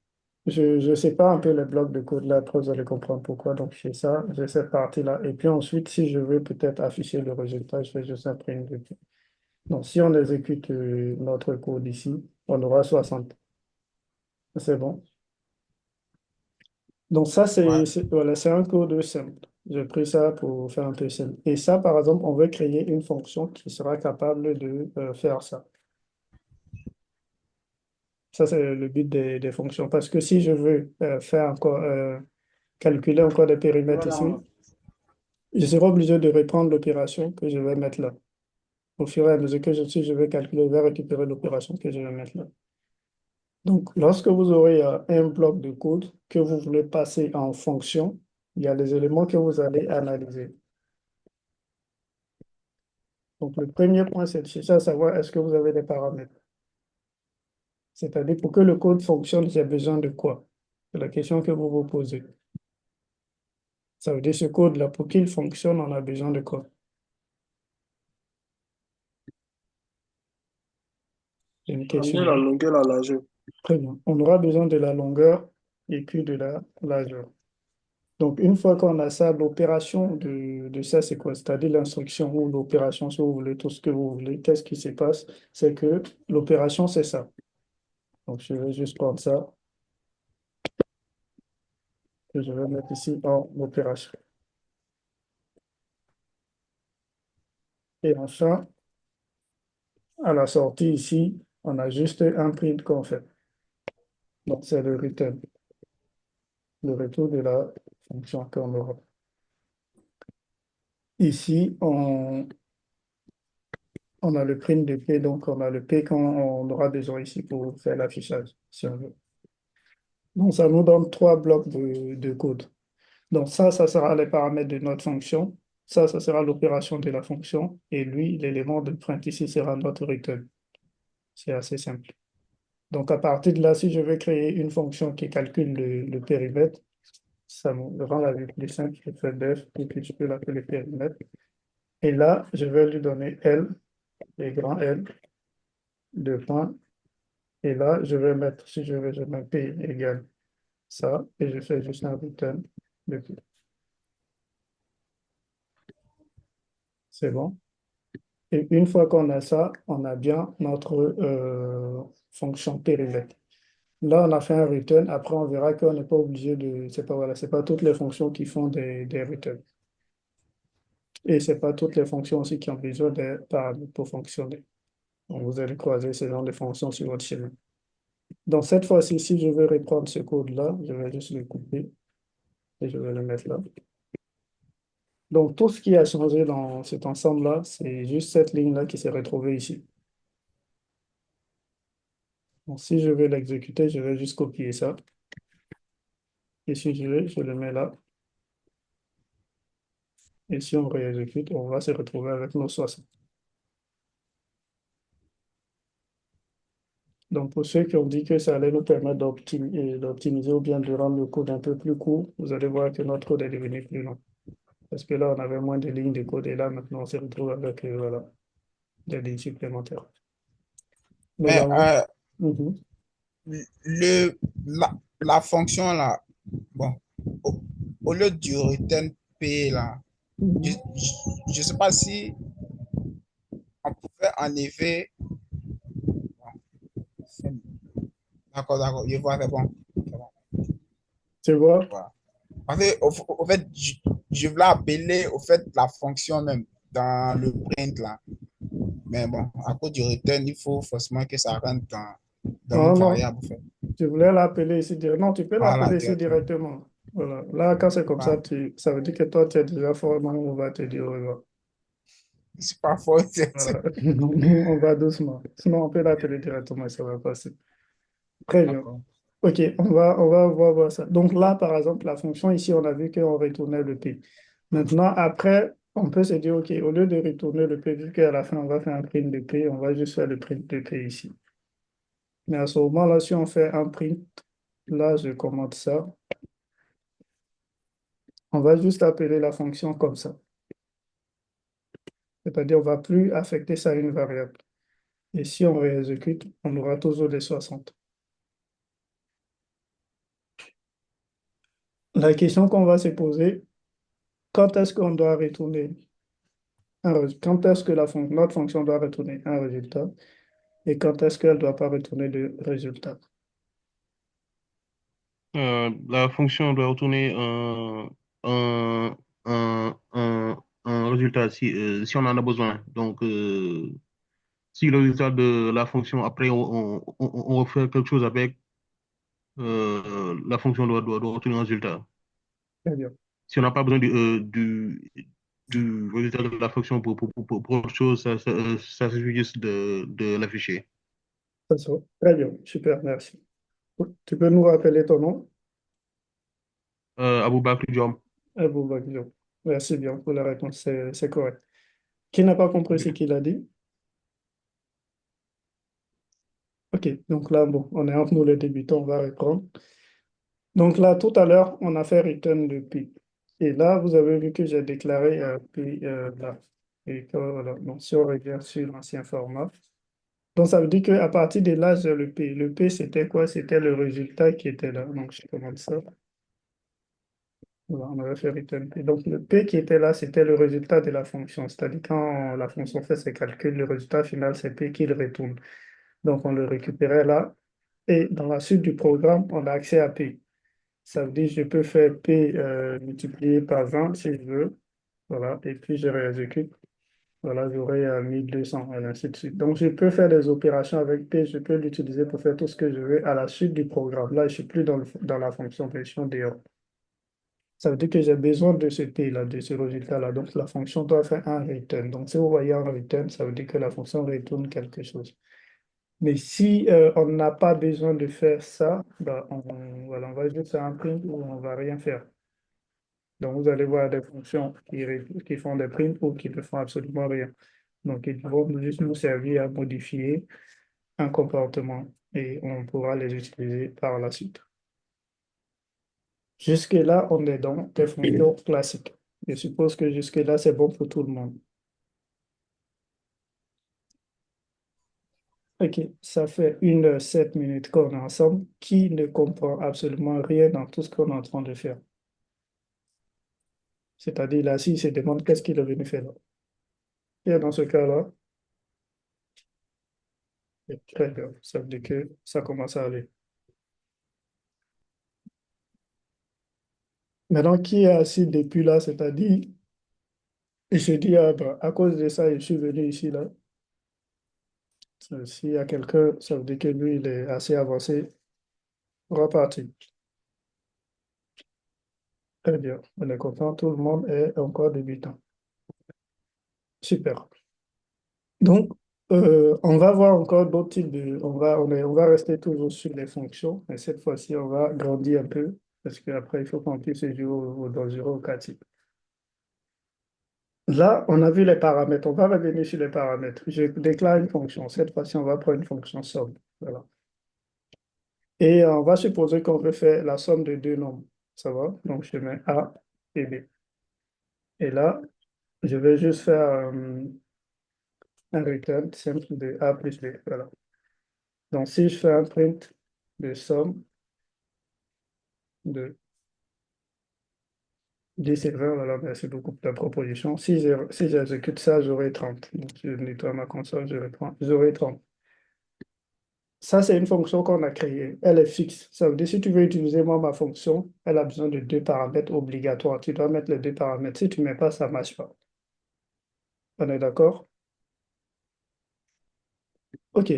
Je sépare un peu les blocs de code là. Après, vous allez comprendre pourquoi. Donc, j'ai ça, j'ai cette partie-là. Et puis ensuite, si je veux peut-être afficher le résultat, je fais juste imprimer depuis. Donc, si on exécute notre code ici, on aura 60. C'est bon. Donc ça, Ouais. voilà, c'est un code simple. J'ai pris ça pour faire un peu simple. Et ça, par exemple, on veut créer une fonction qui sera capable de faire ça. Ça, c'est le but des fonctions. Parce que si je veux faire encore, calculer encore des périmètres ici, je serai obligé de reprendre l'opération que je vais mettre là. Au fur et à mesure que je vais calculer, je vais récupérer l'opération que je vais mettre là. Donc, lorsque vous aurez un bloc de code que vous voulez passer en fonction, il y a des éléments que vous allez analyser. Donc, le premier point, c'est de chercher à savoir est-ce que vous avez des paramètres. C'est-à-dire, pour que le code fonctionne, j'ai besoin de quoi? C'est la question que vous vous posez. Ça veut dire, ce code-là, pour qu'il fonctionne, on a besoin de quoi? C'est une question. La longueur, la largeur. Très bien. On aura besoin de la longueur et puis de la largeur. Donc, une fois qu'on a ça, l'opération de ça, c'est quoi? C'est-à-dire l'instruction ou l'opération, si vous voulez, tout ce que vous voulez. Qu'est-ce qui se passe? C'est que l'opération, c'est ça. Donc, je vais juste prendre ça que je vais mettre ici en opération. Et enfin, à la sortie ici, on a juste un print qu'on fait. Donc, c'est le return, le retour de la fonction qu'on aura. Ici, on a le print de P, donc on a le P qu'on aura besoin ici pour faire l'affichage, si on veut. Donc, ça nous donne trois blocs de code. Donc, ça sera les paramètres de notre fonction. Ça sera l'opération de la fonction. Et lui, l'élément de print ici sera notre return. C'est assez simple. Donc, à partir de là, si je veux créer une fonction qui calcule le périmètre, ça me rend la vie plus simple. Je fais def, et puis je peux l'appeler périmètre. Et là, je vais lui donner L, et grand L, deux points. Et là, je vais mettre, si je veux, je mets P égale ça, et je fais juste un return de P. C'est bon. Et une fois qu'on a ça, on a bien notre fonction périmètre. Là, on a fait un return. Après, on verra qu'on n'est pas obligé de. C'est pas, voilà, c'est pas toutes les fonctions qui font des returns. Et c'est pas toutes les fonctions aussi qui ont besoin de paramètres pour fonctionner. Donc, vous allez croiser ce genre de fonctions sur votre chemin. Donc, cette fois-ci, si je veux reprendre ce code-là, je vais juste le couper et je vais le mettre là. Donc, tout ce qui a changé dans cet ensemble-là, c'est juste cette ligne-là qui s'est retrouvée ici. Donc, si je veux l'exécuter, je vais juste copier ça. Et si je veux, je le mets là. Et si on réexécute, on va se retrouver avec nos 60. Donc, pour ceux qui ont dit que ça allait nous permettre d'optimiser ou bien de rendre le code un peu plus court, vous allez voir que notre code est devenu plus long. Parce que là, on avait moins de lignes de code et là, maintenant, on se retrouve avec voilà, des lignes supplémentaires. Nous Mais avons. Mhm. le, la fonction là, bon, au, au lieu du return P là, je Mhm. ne sais pas si on pouvait enlever. D'accord, d'accord, je vois, c'est bon. C'est bon. Tu vois? Voilà. Parce que, au fait, je voulais appeler au fait la fonction même dans le print là. Mais bon, à cause du return, il faut forcément que ça rentre dans une Non, non. variable. En fait. Tu voulais l'appeler ici directement. Non, tu peux Voilà, l'appeler ici directement. directement. Voilà. Là, quand c'est comme ça, Voilà. ça veut dire que toi, tu es déjà formellement, on va te dire au revoir. C'est pas faux. Voilà. On va doucement. Sinon, on peut l'appeler directement et ça va passer. Très bien. D'accord. OK, voir ça. Donc là, par exemple, la fonction ici, on a vu qu'on retournait le P. Maintenant, après, on peut se dire, OK, au lieu de retourner le P, vu qu'à la fin, on va faire un print de P, on va juste faire le print de P ici. Mais à ce moment-là, si on fait un print, là, je commente ça. On va juste appeler la fonction comme ça. C'est-à-dire, on ne va plus affecter ça à une variable. Et si on réexécute, on aura toujours les 60. La question qu'on va se poser, quand est-ce qu'on doit retourner quand est-ce que notre fonction doit retourner un résultat et quand est-ce qu'elle ne doit pas retourner de résultat? La fonction doit retourner un résultat si on en a besoin. Donc, si le résultat de la fonction, après, on refait quelque chose avec, la fonction doit retourner un résultat. Très bien. Si on n'a pas besoin du résultat de la fonction pour autre chose, ça suffit juste de l'afficher. Très bien, super, merci. Tu peux nous rappeler ton nom? Aboubakar Diom. Aboubakar. Merci bien pour la réponse, c'est correct. Qui n'a pas compris ce qu'il a dit? OK, donc là, bon, on est entre nous les débutants, on va reprendre. Donc là, tout à l'heure, on a fait return de P. Et là, vous avez vu que j'ai déclaré P là. Et que, voilà, donc si on revient sur l'ancien format, donc ça veut dire qu'à partir de là, j'ai le P. Le P, c'était quoi? C'était le résultat qui était là. Donc je commande ça. Voilà, on avait fait return P. Donc le P qui était là, c'était le résultat de la fonction. C'est-à-dire quand la fonction fait ses calculs, le résultat final, c'est P qui le retourne. Donc on le récupérait là. Et dans la suite du programme, on a accès à P. Ça veut dire que je peux faire P multiplié par 20 si je veux. Voilà, et puis je réexécute. Voilà, j'aurai 1200 et ainsi de suite. Donc, je peux faire des opérations avec P, je peux l'utiliser pour faire tout ce que je veux à la suite du programme. Là, je ne suis plus dans la fonction version dehors. Ça veut dire que j'ai besoin de ce P-là, de ce résultat-là. Donc, la fonction doit faire un return. Donc, si vous voyez un return, ça veut dire que la fonction retourne quelque chose. Mais si on n'a pas besoin de faire ça, bah, voilà, on va juste faire un print ou on ne va rien faire. Donc, vous allez voir des fonctions qui font des primes ou qui ne font absolument rien. Donc, ils vont juste nous servir à modifier un comportement et on pourra les utiliser par la suite. Jusque-là, on est dans des fonctions classiques. Je suppose que jusque-là, c'est bon pour tout le monde. OK, ça fait 1 h 7 minutes qu'on est ensemble. Qui ne comprend absolument rien dans tout ce qu'on est en train de faire? C'est-à-dire là, s'il se demande qu'est-ce qu'il est venu faire là. Et dans ce cas-là, très bien, ça veut dire que ça commence à aller. Maintenant, qui est assis depuis là, c'est-à-dire, il se dit, ah, bah, à cause de ça, je suis venu ici, là. S'il y a quelqu'un, ça veut dire que lui, il est assez avancé. Reparti. Très bien. On est content. Tout le monde est encore débutant. Super. Donc, on va voir encore d'autres types de... on va rester toujours sur les fonctions, mais cette fois-ci, on va grandir un peu, parce qu'après, il faut qu'on puisse jouer au dangereux au cas type. Là, on a vu les paramètres. On va revenir sur les paramètres. Je déclare une fonction. Cette fois-ci, on va prendre une fonction somme. Voilà. Et on va supposer qu'on veut faire la somme de deux nombres. Ça va? Donc, je mets A et B. Et là, je vais juste faire un return simple de A plus B. Voilà. Donc, si je fais un print de somme de 10 et 20, voilà, merci beaucoup pour ta proposition. Si j'exécute ça, j'aurai 30. Donc, je nettoie ma console, j'aurai 30. Ça, c'est une fonction qu'on a créée. Elle est fixe. Ça veut dire, si tu veux utiliser moi ma fonction, elle a besoin de deux paramètres obligatoires. Tu dois mettre les deux paramètres. Si tu ne mets pas, ça ne marche pas. On est d'accord? OK.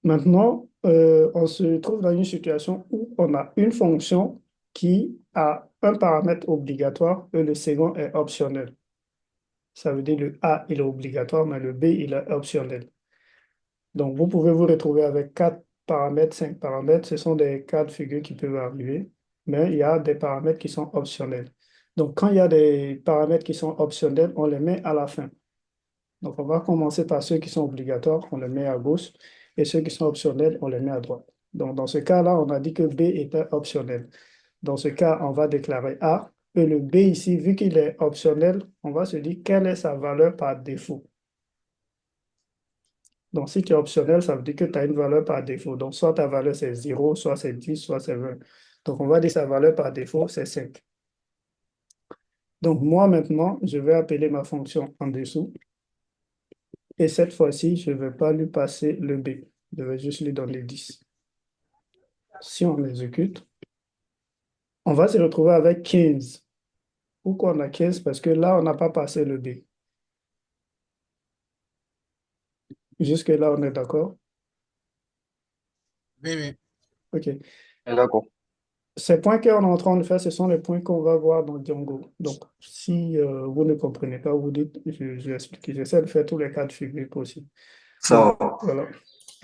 Maintenant, on se trouve dans une situation où on a une fonction qui a un paramètre obligatoire et le second est optionnel. Ça veut dire le A, il est obligatoire, mais le B, il est optionnel. Donc, vous pouvez vous retrouver avec 4 paramètres, 5 paramètres. Ce sont des cas de figure qui peuvent arriver, mais il y a des paramètres qui sont optionnels. Donc, quand il y a des paramètres qui sont optionnels, on les met à la fin. Donc, on va commencer par ceux qui sont obligatoires, on les met à gauche, et ceux qui sont optionnels, on les met à droite. Donc, dans ce cas-là, on a dit que B était optionnel. Dans ce cas, on va déclarer A, et le B ici, vu qu'il est optionnel, on va se dire quelle est sa valeur par défaut. Donc, si tu es optionnel, ça veut dire que tu as une valeur par défaut. Donc, soit ta valeur c'est 0, soit c'est 10, soit c'est 20. Donc, on va dire sa valeur par défaut, c'est 5. Donc, moi, maintenant, je vais appeler ma fonction en dessous. Et cette fois-ci, je ne vais pas lui passer le B. Je vais juste lui donner 10. Si on exécute, on va se retrouver avec 15. Pourquoi on a 15? Parce que là, on n'a pas passé le B. Jusque-là, on est d'accord? Oui, oui. OK. D'accord. Ces points qu'on est en train de faire, ce sont les points qu'on va voir dans Django. Donc, si vous ne comprenez pas, vous dites, je explique. J'essaie de faire tous les cas de figure possibles. Ça Donc, va. voilà.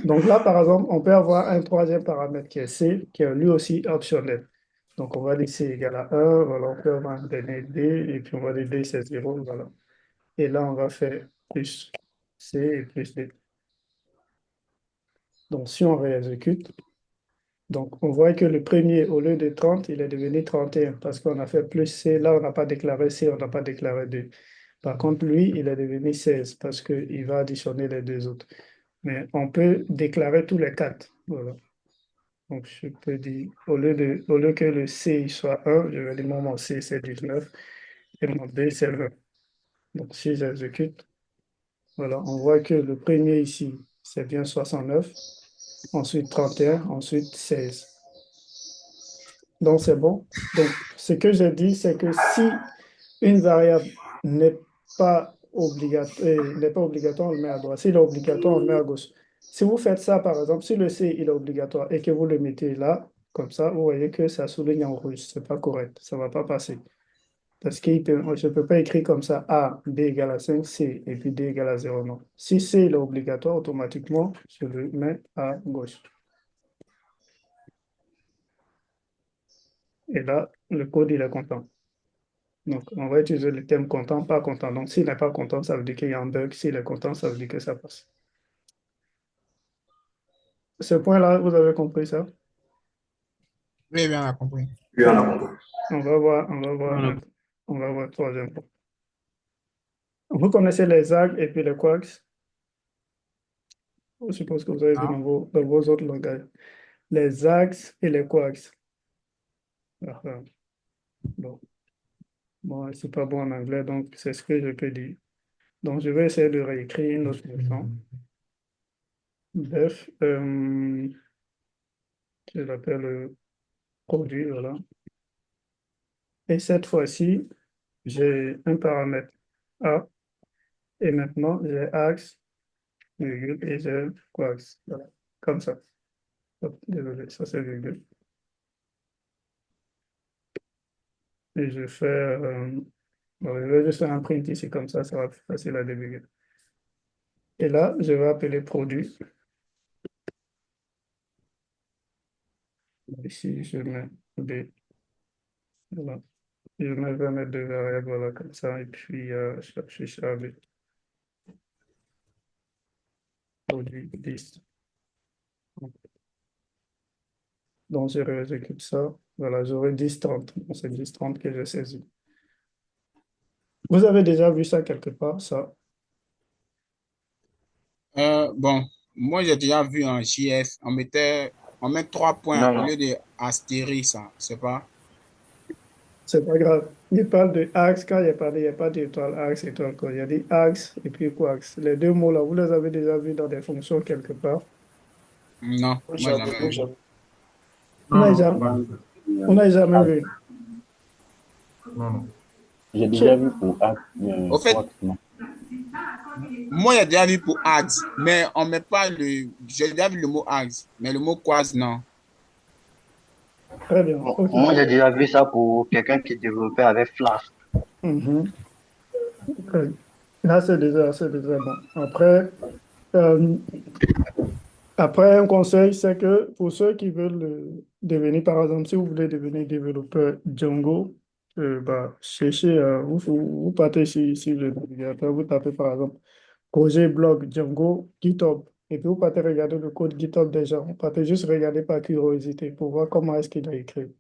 Donc là, par exemple, on peut avoir un troisième paramètre qui est C, qui est lui aussi optionnel. Donc, on va dire C égale à 1, voilà, on peut avoir un dernier D, et puis on va dire D, c'est 0, voilà. Et là, on va faire plus C et plus D. Donc, si on réexécute, donc, on voit que le premier, au lieu de 30, il est devenu 31 parce qu'on a fait plus C. Là, on n'a pas déclaré C, on n'a pas déclaré D. Par contre, lui, il est devenu 16 parce qu'il va additionner les deux autres. Mais on peut déclarer tous les quatre. Voilà. Donc, je peux dire, au lieu que le C il soit 1, je vais dire mon C, c'est 19 et mon D, c'est 20. Donc, si j'exécute, voilà, on voit que le premier ici, c'est bien 69, ensuite 31, ensuite 16. Donc, c'est bon. Donc, ce que j'ai dit, c'est que si une variable n'est pas obligatoire, on le met à droite. S'il est obligatoire, on le met à gauche. Si vous faites ça, par exemple, si le C il est obligatoire et que vous le mettez là, comme ça, vous voyez que ça souligne en rouge. Ce n'est pas correct. Ça ne va pas passer. Parce que je ne peux pas écrire comme ça A, B égale à 5, C, et puis D égale à 0. Non. Si C il est obligatoire, automatiquement, je le mets à gauche. Et là, le code, il est content. Donc, on va utiliser le terme content, pas content. Donc, s'il n'est pas content, ça veut dire qu'il y a un bug. S'il est content, ça veut dire que ça passe. Ce point-là, vous avez compris ça? Oui, bien, on a compris. Oui, Très on a bien. compris. On va voir le troisième point. Vous connaissez les args et puis les quarks? Je suppose que vous avez vu Non. dans vos autres langages. Les args et les quarks. Ah, ah. Bon, bon c'est pas bon en anglais, donc c'est ce que je peux dire. Donc, je vais essayer de réécrire une autre leçon. Bref, je l'appelle produit, voilà. Et cette fois-ci, j'ai un paramètre A. Et maintenant, j'ai axe, virgule, et j'ai coaxe. Voilà, comme ça. Hop, désolé, ça c'est virgule. Et je fais, bon, je vais juste faire un print ici, comme ça va être facile à débugger. Et là, je vais appeler produit. Ici, je mets B. Voilà. Je vais mettre deux variables, voilà, comme ça, et puis je affiche AB. Produit 10. Donc, je réexécute ça. Voilà, j'aurai 10-30. C'est 10-30 que j'ai saisi. Vous avez déjà vu ça quelque part, ça? Bon, moi j'ai déjà vu en JS, on met 3 points Non, au non. lieu de astérisque, ça, c'est pas. C'est pas grave. Il parle de axe quand il n'y a pas d'étoile, axe, étoile, quoi. Il y a des axes et puis coaxe. Les deux mots là, vous les avez déjà vus dans des fonctions quelque part. Non, moi Jamais, jamais vu. jamais. On Non, n'a non, jamais, pas. on n'a jamais Ah, vu. Non, non. j'ai déjà Ok. vu pour acte, Au fait, quoi, non. moi j'ai déjà vu pour axe, mais on met pas j'ai déjà vu le mot axe, mais le mot quasi, non. Très bien. Bon, Ok. moi, j'ai déjà vu ça pour quelqu'un qui développait avec Flash. Mhm. Ok. Là, c'est déjà bon. Euh, après, un conseil, c'est que pour ceux qui veulent devenir, par exemple, si vous voulez devenir développeur Django, bah, cherchez, vous partez sur le navigateur, vous tapez par exemple projet blog Django GitHub, et puis vous partez regarder le code GitHub des gens. Vous partez juste regarder par curiosité pour voir comment est-ce qu'il est écrit.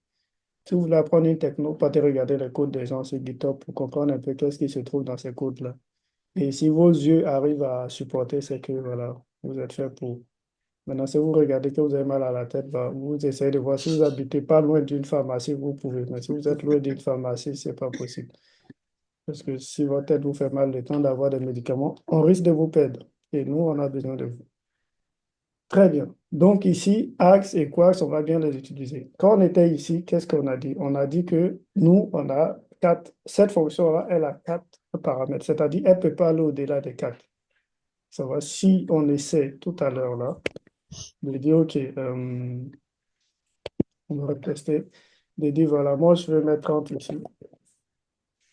Si vous voulez apprendre une techno, vous partez regarder le code des gens sur GitHub pour comprendre un peu qu'est-ce qui se trouve dans ces codes-là. Et si vos yeux arrivent à supporter, c'est que voilà, vous êtes fait pour. Maintenant, si vous regardez que vous avez mal à la tête, bah, vous essayez de voir si vous habitez pas loin d'une pharmacie, vous pouvez. Mais si vous êtes loin d'une pharmacie, c'est pas possible. Parce que si votre tête vous fait mal le temps d'avoir des médicaments, on risque de vous perdre. Et nous, on a besoin de vous. Très bien. Donc ici, Axe et Quarks, on va bien les utiliser. Quand on était ici, qu'est-ce qu'on a dit? On a dit que nous, on a quatre. Cette fonction-là, elle a quatre paramètres. C'est-à-dire, elle ne peut pas aller au-delà des quatre. Ça va, si on essaie tout à l'heure là, de dire, OK, on va tester, de dire, voilà, moi, je vais mettre 30 ici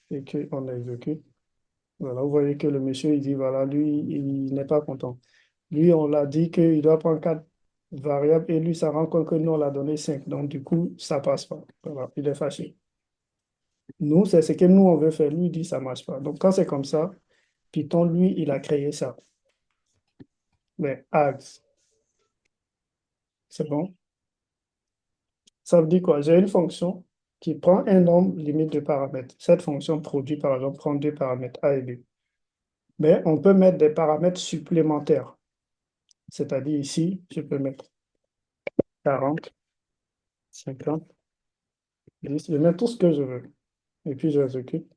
et qu'on exécute. Voilà, vous voyez que le monsieur, il dit, voilà, lui, il n'est pas content. Lui, on l'a dit qu'il doit prendre quatre variables et lui, ça rend compte que nous, on l'a donné 5. Donc, du coup, ça passe pas. Voilà, il est fâché. Nous, c'est ce que nous, on veut faire. Lui, il dit, ça marche pas. Donc, quand c'est comme ça, Python, lui, il a créé ça. Mais Axe, c'est bon. Ça veut dire quoi? J'ai une fonction qui prend un nombre limite de paramètres. Cette fonction produit, par exemple, prend deux paramètres A et B. Mais on peut mettre des paramètres supplémentaires. C'est-à-dire ici, je peux mettre 40, 50, 10, je mets tout ce que je veux. Et puis j'exécute.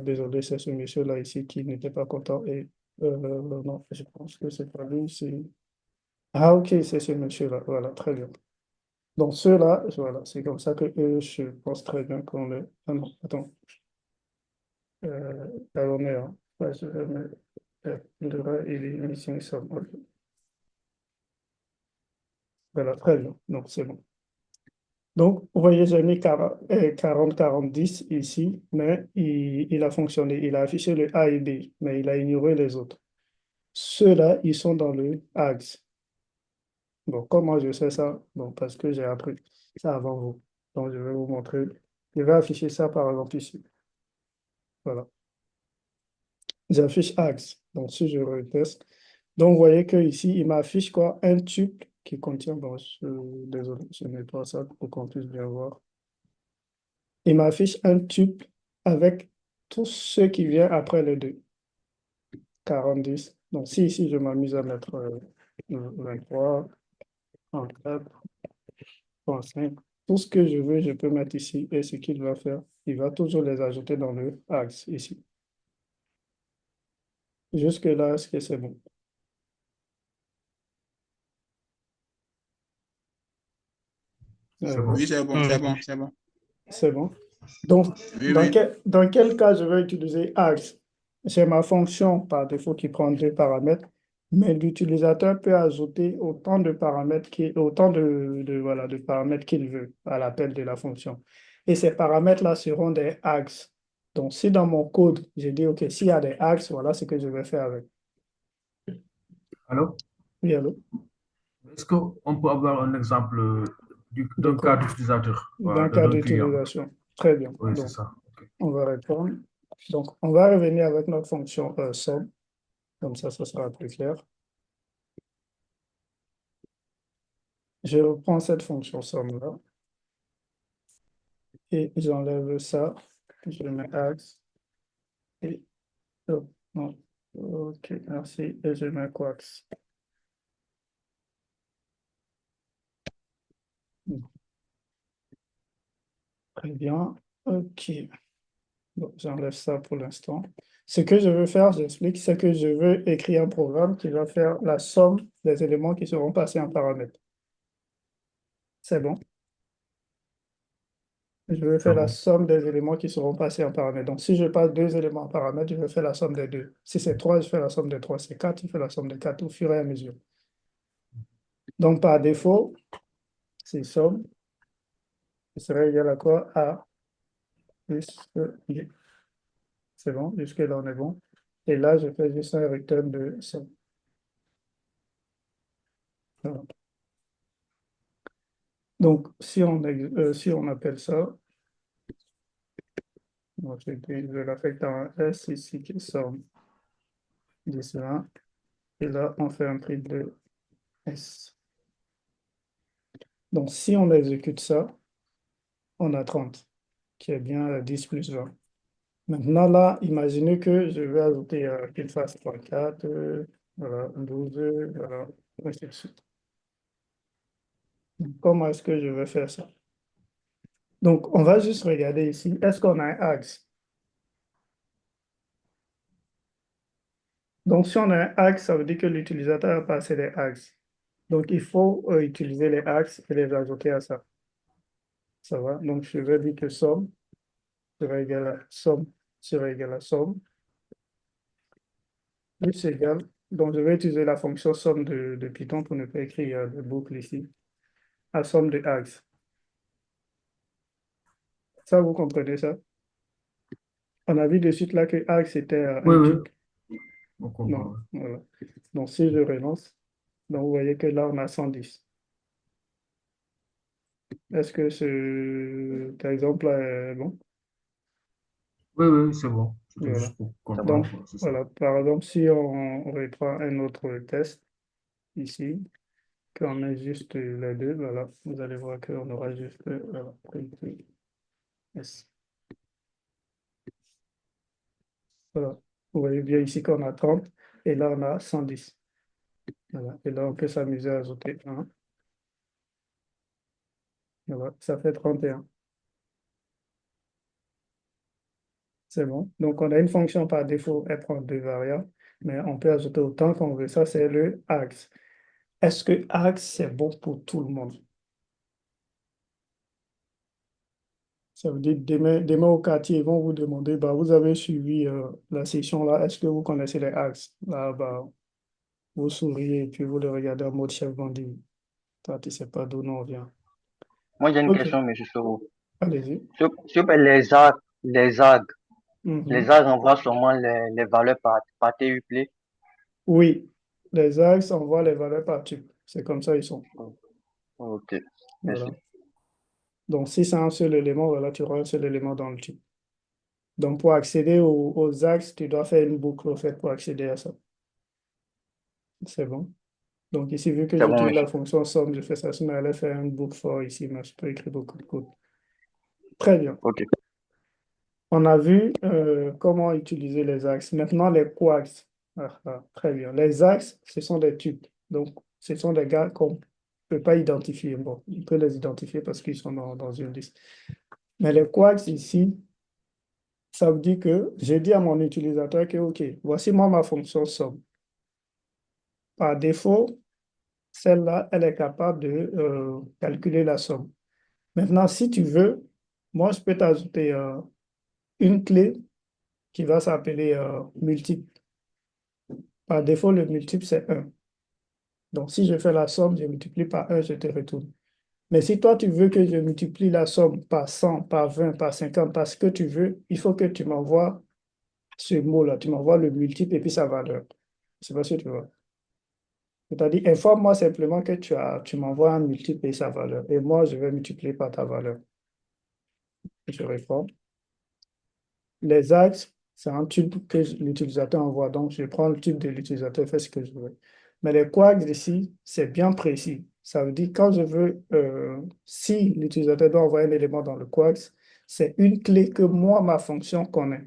Désolé, c'est ce monsieur-là ici qui n'était pas content. Et non, je pense que c'est pas lui. Ah, ok, c'est ce monsieur-là. Voilà, très bien. Donc ceux-là, voilà, c'est comme ça que eux, je pense très bien qu'on le. Ah non, attends. Pardonnez, hein. Ouais, je vais mettre le rat et les missing some. Ok. Voilà, très bien. Donc c'est bon. Donc, vous voyez, j'ai mis 40-40-10 ici, mais il a fonctionné. Il a affiché le A et B, mais il a ignoré les autres. Ceux-là, ils sont dans le axe. Bon, comment je sais ça? Bon, parce que j'ai appris ça avant vous. Donc, je vais vous montrer. Je vais afficher ça, par exemple, ici. Voilà. J'affiche axe. Donc, si je reteste. Donc, vous voyez que ici, il m'affiche quoi? Un tuple qui contient, bon, désolé, je nettoie ça pour qu'on puisse bien voir. Il m'affiche un tuple avec tout ce qui vient après les deux. 40-10. Donc, si ici, je m'amuse à mettre 23, 34, 35, tout ce que je veux, je peux mettre ici. Et ce qu'il va faire, il va toujours les ajouter dans le axe ici. Jusque-là, est-ce que c'est bon? C'est bon. Oui, c'est bon, c'est bon, c'est bon. C'est bon? Donc, Oui, dans oui. dans quel cas je vais utiliser axe? C'est ma fonction par défaut qui prend deux paramètres, mais l'utilisateur peut ajouter autant de paramètres voilà, de paramètres qu'il veut à l'appel de la fonction. Et ces paramètres-là seront des axes. Donc, si dans mon code, j'ai dit, OK, s'il y a des axes, voilà ce que je vais faire avec. Alors, Oui, allô? est-ce qu'on peut avoir un exemple De d'un cas quoi? d'utilisateur, D'un cas d'un client? d'utilisation. Très bien. Oui, c'est Donc, ça. Ok. on va répondre. Donc, on va revenir avec notre fonction somme. Comme ça sera plus clair. Je reprends cette fonction somme-là et j'enlève ça. Je mets axe et hop, non. OK, merci. Et je mets coax. Très bien. OK. Bon, j'enlève ça pour l'instant. Ce que je veux faire, j'explique, c'est que je veux écrire un programme qui va faire la somme des éléments qui seront passés en paramètres. C'est bon? Je veux faire la somme des éléments qui seront passés en paramètres. Donc, si je passe deux éléments en paramètres, je vais faire la somme des deux. Si c'est 3, je fais la somme des 3. C'est 4, je fais la somme des 4 au fur et à mesure. Donc, par défaut, c'est somme. Ce serait égal à quoi? A plus I. C'est bon, jusque-là, on est bon. Et là, je fais juste un return de somme. Voilà. Donc, si on appelle ça, donc, je l'affecte à un S ici qui est somme 10, 20. Et là, on fait un prix de S. Donc, si on exécute ça, on a 30, qui est bien 10 plus 20. Maintenant, là, imaginez que je vais ajouter qu'il fasse 3, 4, voilà, 12, voilà, ainsi de suite. Comment est-ce que je vais faire ça? Donc, on va juste regarder ici. Est-ce qu'on a un axe? Donc, si on a un axe, ça veut dire que l'utilisateur a passé les axes. Donc, il faut utiliser les axes et les ajouter à ça. Ça va? Donc, je vais dire que somme sera égal à somme sera égal à somme plus égal. Donc, je vais utiliser la fonction somme de Python pour ne pas écrire de boucle ici, à somme de axes. Ça, vous comprenez ça? On a vu de suite là que axe était Oui, un oui, type. on comprend. Non, voilà. Donc, si je relance, donc vous voyez que là, on a 110. Est-ce que cet exemple-là est bon? Oui, oui, c'est bon. C'était Voilà. juste pour C'est comprendre. Donc, bon. C'est ça. voilà. Par exemple, si on reprend un autre test ici, qu'on met juste les deux, voilà, vous allez voir qu'on aura juste voilà, S. Voilà. Vous voyez bien ici qu'on a 30 et là, on a 110. Voilà. Et là, on peut s'amuser à ajouter 1. Voilà. Ça fait 31. C'est bon. Donc, on a une fonction par défaut, elle prend deux variables, mais on peut ajouter autant qu'on veut. Ça, c'est le axe. Est-ce que axe, c'est bon pour tout le monde? Ça veut dire, demain au quartier, ils vont vous demander, bah, vous avez suivi la session là, est-ce que vous connaissez les axes? Là, bah, vous souriez et puis vous le regardez en mode chef bandit. Toi, tu sais pas d'où nous on vient. Moi, j'ai une OK, question, monsieur Soro. allez-y. Sur les Mhm. AG envoient seulement les valeurs par TUP. Oui, les axes, on voit les valeurs par type. C'est comme ça ils sont. Ok, merci. Voilà. Donc, si c'est un seul élément, voilà, tu auras un seul élément dans le type. Donc, pour accéder aux axes, tu dois faire une boucle, au fait, pour accéder à ça. C'est bon. Donc, ici, vu que C'est bon, j'utilise la monsieur. fonction somme, je fais ça, sinon elle fait une boucle for ici, mais je peux écrire beaucoup de code. Très bien. Ok. On a vu comment utiliser les axes. Maintenant, les coaxes. Très bien. Les axes, ce sont des tubes. Donc, ce sont des gars qu'on ne peut pas identifier. Bon, on peut les identifier parce qu'ils sont dans une liste. Mais les coaxes ici, ça veut dire que j'ai dit à mon utilisateur que, OK, voici moi ma fonction somme. Par défaut, celle-là, elle est capable de calculer la somme. Maintenant, si tu veux moi, je peux t'ajouter une clé qui va s'appeler multiple. Par défaut, le multiple, c'est 1. Donc, si je fais la somme, je multiplie par 1, je te retourne. Mais si toi, tu veux que je multiplie la somme par 100, par 20, par 50, par ce que tu veux, il faut que tu m'envoies ce mot-là. Tu m'envoies le multiple et puis sa valeur. Je ne sais pas si tu vois. C'est-à-dire, informe-moi simplement que tu m'envoies un multiple et sa valeur. Et moi, je vais multiplier par ta valeur. Je réponds. Les axes, c'est un tube que l'utilisateur envoie. Donc, je prends le tube de l'utilisateur et fais ce que je veux. Mais les quarks ici, c'est bien précis. Ça veut dire quand je veux, si l'utilisateur doit envoyer un élément dans le quarks, c'est une clé que moi, ma fonction connaît.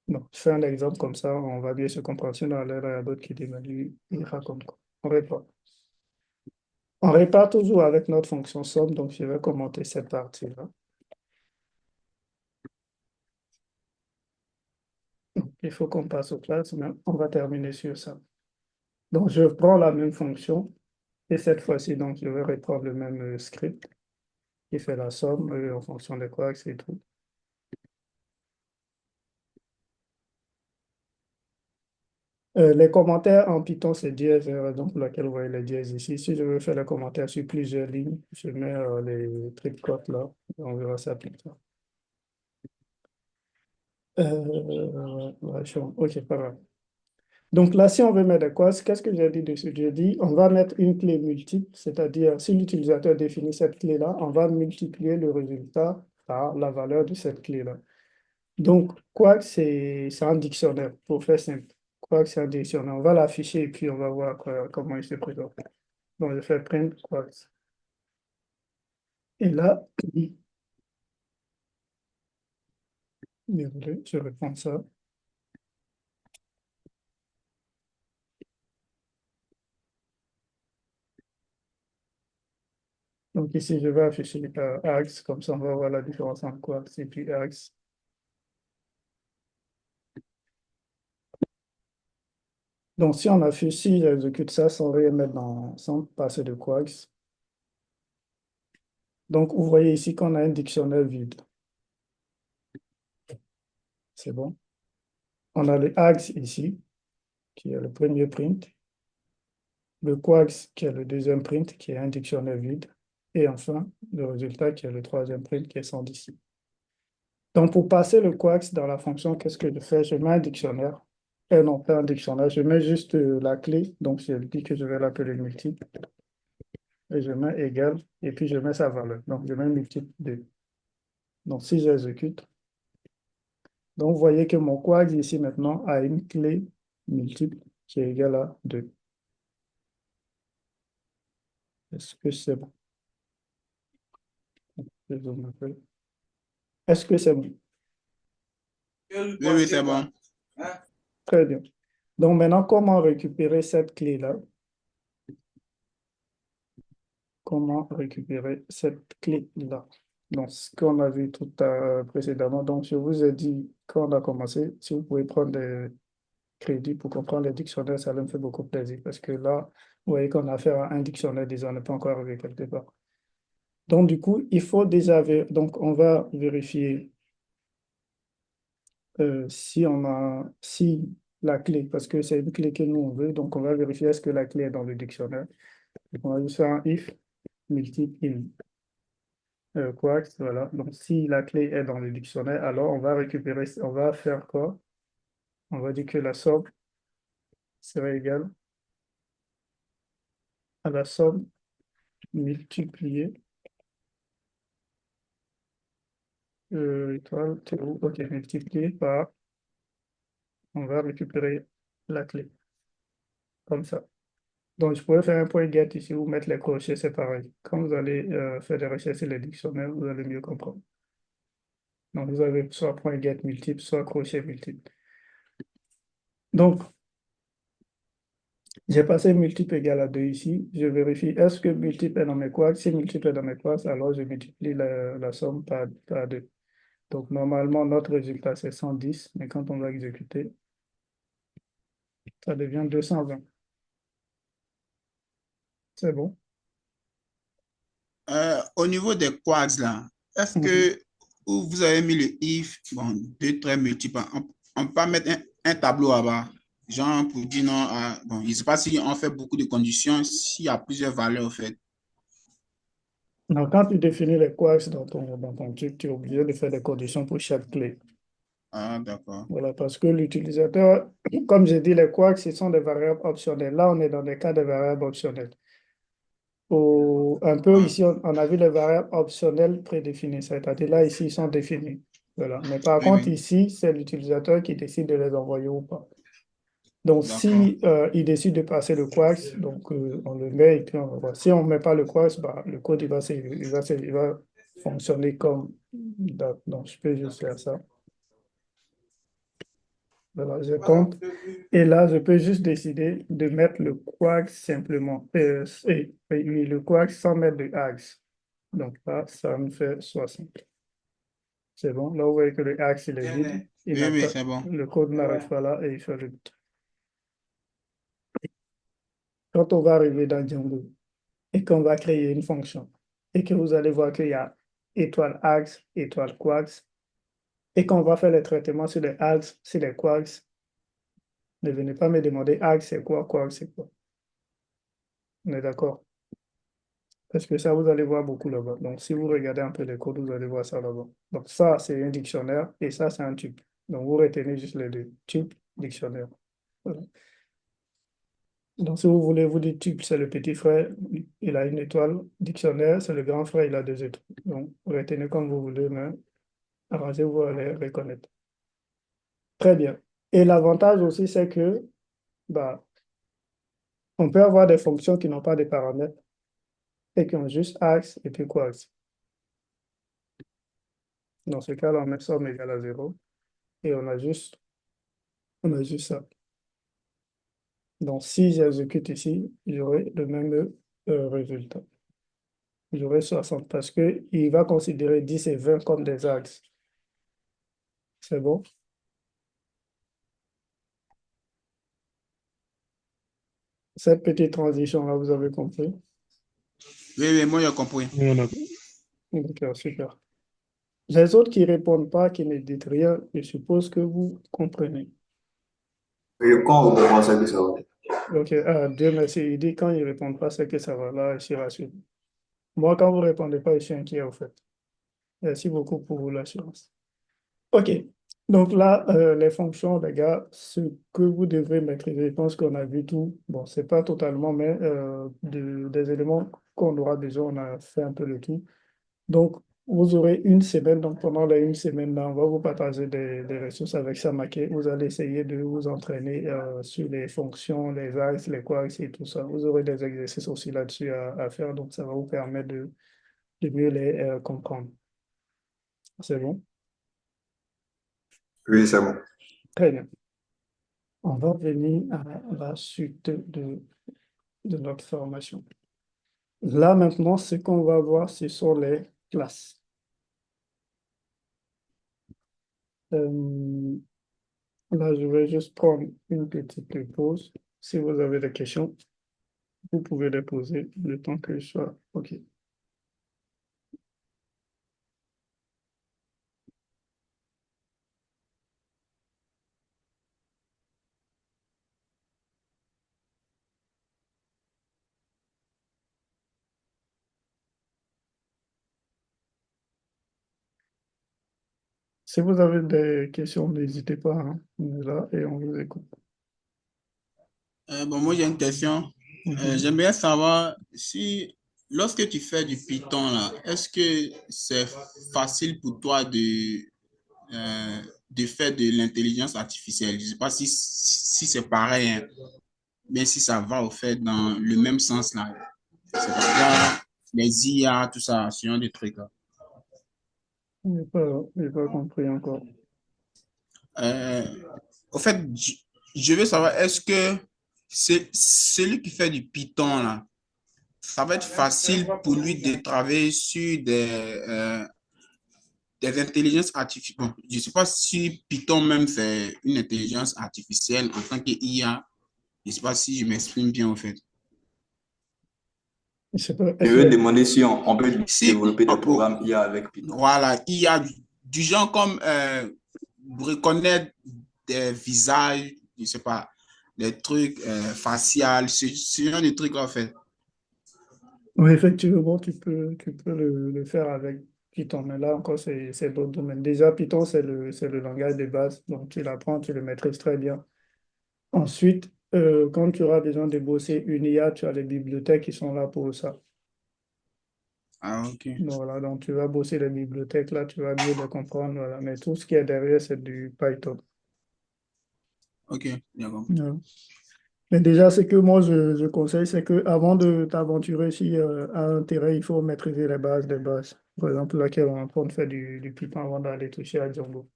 Donc, je fais un exemple comme ça, on va bien se comprendre. Sinon, il y a d'autres qui dévaluent, il raconte quoi. On répare. On répare toujours avec notre fonction somme, donc je vais commenter cette partie-là. Il faut qu'on passe aux classes, mais on va terminer sur ça. Donc, je prends la même fonction, et cette fois-ci, donc, je vais reprendre le même script qui fait la somme en fonction des quarks et tout. Les commentaires en Python, c'est dièse, raison pour laquelle vous voyez les dièses ici. Si je veux faire les commentaires sur plusieurs lignes, je mets les tricotes là, et on verra ça plus tard. Ok, pas grave. Donc là, si on veut mettre quoi, qu'est-ce que j'ai dit dessus? J'ai dit, on va mettre une clé multiple, c'est-à-dire si l'utilisateur définit cette clé-là, on va multiplier le résultat par la valeur de cette clé-là. Donc, quoi, c'est un dictionnaire, pour faire simple. Quoi, c'est un dictionnaire. On va l'afficher et puis on va voir comment il se présente. Donc, je fais print quoi. Et là, désolé, je reprends ça. Donc ici, je vais afficher axe, comme ça on va voir la différence entre quarks et puis axe. Donc si on affiche, si j'exécute ça sans rien mettre sans passer de quarks. Donc vous voyez ici qu'on a un dictionnaire vide. C'est bon. On a le axe ici, qui est le premier print. Le quarks, qui est le deuxième print, qui est un dictionnaire vide. Et enfin, le résultat, qui est le troisième print, qui est 110. Donc, pour passer le quarks dans la fonction, qu'est-ce que je fais? Je mets un dictionnaire. Non, pas un dictionnaire. Je mets juste la clé. Donc, je dis que je vais l'appeler multiple. Et je mets égal. Et puis, je mets sa valeur. Donc, je mets multiple 2. Donc, si j'exécute. Donc, vous voyez que mon quarks ici maintenant a une clé multiple qui est égale à 2. Est-ce que c'est bon? Est-ce que c'est bon? Oui, oui, c'est bon. Très bien. Donc maintenant, comment récupérer cette clé-là? Comment récupérer cette clé-là? Donc, ce qu'on a vu tout précédemment. Donc, je vous ai dit, quand on a commencé, si vous pouvez prendre des crédits pour comprendre les dictionnaires, ça me fait beaucoup plaisir. Parce que là, vous voyez qu'on a affaire à un dictionnaire, déjà, on n'est pas encore arrivé quelque part. Donc, du coup, il faut déjà... Donc, on va vérifier si la clé, parce que c'est une clé que nous on veut, donc on va vérifier est-ce que la clé est dans le dictionnaire. Donc on va juste faire un if multiple in quarks, voilà. Donc si la clé est dans le dictionnaire, alors on va récupérer, on va faire quoi? On va dire que la somme serait égale à la somme multipliée étoile, ok, multipliée par, on va récupérer la clé, comme ça. Donc, je pourrais faire un point get ici ou mettre les crochets, c'est pareil. Quand vous allez faire des recherches sur les dictionnaires, vous allez mieux comprendre. Donc, vous avez soit point get multiple, soit crochet multiple. Donc, j'ai passé multiple égale à 2 ici. Je vérifie, est-ce que multiple est dans mes quarks? Si multiple est dans mes quarks, alors je multiplie la somme par 2. Donc, normalement, notre résultat, c'est 110, mais quand on va exécuter, ça devient 220. C'est bon. Au niveau des quads, là, est-ce que où vous avez mis le if, bon, deux traits multiples, on peut pas mettre un tableau là-bas, genre pour dire non, bon, je ne sais pas si on fait beaucoup de conditions, s'il y a plusieurs valeurs, en fait. Donc, quand tu définis les quarks dans ton truc, tu es obligé de faire des conditions pour chaque clé. Ah, d'accord. Voilà, parce que l'utilisateur, comme j'ai dit, les quarks, ce sont des variables optionnelles. Là, on est dans des cas de variables optionnelles. Un peu ici, on a vu les variables optionnelles prédéfinies, c'est-à-dire là, ici, ils sont définis. Voilà. Mais par Oui, contre, oui. ici, c'est l'utilisateur qui décide de les envoyer ou pas. Donc, D'accord. si il décide de passer le quarks, donc on le met et puis on envoie. Si on ne met pas le quarks, bah, le code il va fonctionner comme. Donc, je peux juste faire ça. Voilà, je compte. Et là, je peux juste décider de mettre le quark simplement. Oui, le quark sans mettre de axe. Donc là, ça me fait 60. C'est bon. Là, vous voyez que le axe, il est vide. Oui, oui, c'est bon. Le code n'arrive pas là et il fait le but. Quand on va arriver dans Django et qu'on va créer une fonction et que vous allez voir qu'il y a étoile axe, étoile quarks, et qu'on va faire les traitements sur les axes, sur les quarks, ne venez pas me demander axe, c'est quoi, quark, c'est quoi. On est d'accord? Parce que ça, vous allez voir beaucoup là-bas. Donc, si vous regardez un peu les codes, vous allez voir ça là-bas. Donc, ça, c'est un dictionnaire et ça, c'est un tuple. Donc, vous retenez juste les deux. Tuple, dictionnaire. Voilà. Donc, si vous voulez, vous dites tuple, c'est le petit frère, il a une étoile. Dictionnaire, c'est le grand frère, il a deux étoiles. Donc, retenez comme vous voulez, mais arrangez-vous à les reconnaître. Très bien. Et l'avantage aussi, c'est que, bah, on peut avoir des fonctions qui n'ont pas de paramètres et qui ont juste axe et puis quarks. Dans ce cas-là, on met somme égale à 0 et on a juste ça. Donc, si j'exécute ici, j'aurai le même résultat. J'aurai 60 parce qu'il va considérer 10 et 20 comme des axes. C'est bon? Cette petite transition-là, vous avez compris? Oui, oui, moi, j'ai compris. Ok, super. Les autres qui ne répondent pas, qui ne disent rien, je suppose que vous comprenez. Et quand on commence à dire ça va. Ok, Dieu merci. Il dit quand ils ne répondent pas, c'est que ça va. Là, je suis rassuré. Moi, quand vous ne répondez pas, je suis inquiet, au fait. Merci beaucoup pour l'assurance. OK. Donc là, les fonctions, les gars, ce que vous devrez maîtriser, je pense qu'on a vu tout. Bon, c'est pas totalement, mais des éléments qu'on aura besoin, on a fait un peu le tout. Donc, vous aurez une semaine. Donc, pendant les une semaine, là, on va vous partager des ressources avec Samake. Vous allez essayer de vous entraîner sur les fonctions, les axes, les quarks et tout ça. Vous aurez des exercices aussi là-dessus à faire. Donc, ça va vous permettre de mieux les comprendre. C'est bon? Oui, c'est bon. Très bien. On va venir à la suite de notre formation. Là, maintenant, ce qu'on va voir, ce sont les classes. Là, je vais juste prendre une petite pause. Si vous avez des questions, vous pouvez les poser le temps que je sois OK. Si vous avez des questions, n'hésitez pas, hein. On est là et on vous écoute. Bon, moi, j'ai une question. J'aimerais savoir si, lorsque tu fais du Python, là, est-ce que c'est facile pour toi de faire de l'intelligence artificielle? Je ne sais pas si c'est pareil, hein, mais si ça va au fait dans le même sens, là. C'est-à-dire les IA, tout ça, ce genre de trucs, là. Je n'ai pas compris encore. Euh, Au fait, je veux savoir, est-ce que c'est celui qui fait du Python, là, ça va être facile pour lui de travailler sur des intelligences artificielles. Bon, je ne sais pas si Python même c'est une intelligence artificielle en tant qu'IA. Je ne sais pas si je m'exprime bien, en fait. Je peux Je veux demander si on peut Si, développer des on peut, programmes IA avec Python. voilà, il y a du genre comme reconnaître des visages, je sais pas, des trucs faciales, ce genre de trucs en fait. Oui, effectivement, tu peux le faire avec Python, mais là encore, c'est d'autres domaines. Déjà, Python, c'est le langage de base, donc tu l'apprends, tu le maîtrises très bien. Ensuite, quand tu auras besoin de bosser une IA, tu as les bibliothèques qui sont là pour ça. Ah, ok. Voilà, donc tu vas bosser les bibliothèques, là, tu vas mieux les comprendre, voilà. Mais tout ce qui est derrière, c'est du Python. Ok, bien compris. Ouais. Mais déjà, ce que moi, je conseille, c'est que avant de t'aventurer à un terrain, il faut maîtriser les bases des bases. Par exemple, laquelle on est en train de faire du Python avant d'aller toucher à Django.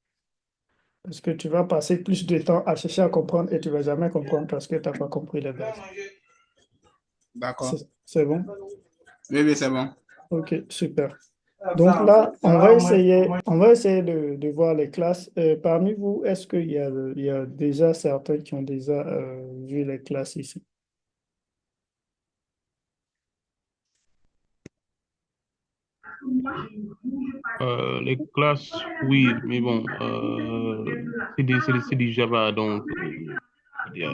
Parce que tu vas passer plus de temps à chercher à comprendre et tu ne vas jamais comprendre parce que tu n'as pas compris les bases. D'accord. C'est bon? Oui, oui, c'est bon. Ok, super. Donc là, on va essayer de voir les classes. Parmi vous, est-ce il y a déjà certains qui ont déjà vu les classes ici? Les classes, oui, mais bon, c'est du Java, donc, yeah.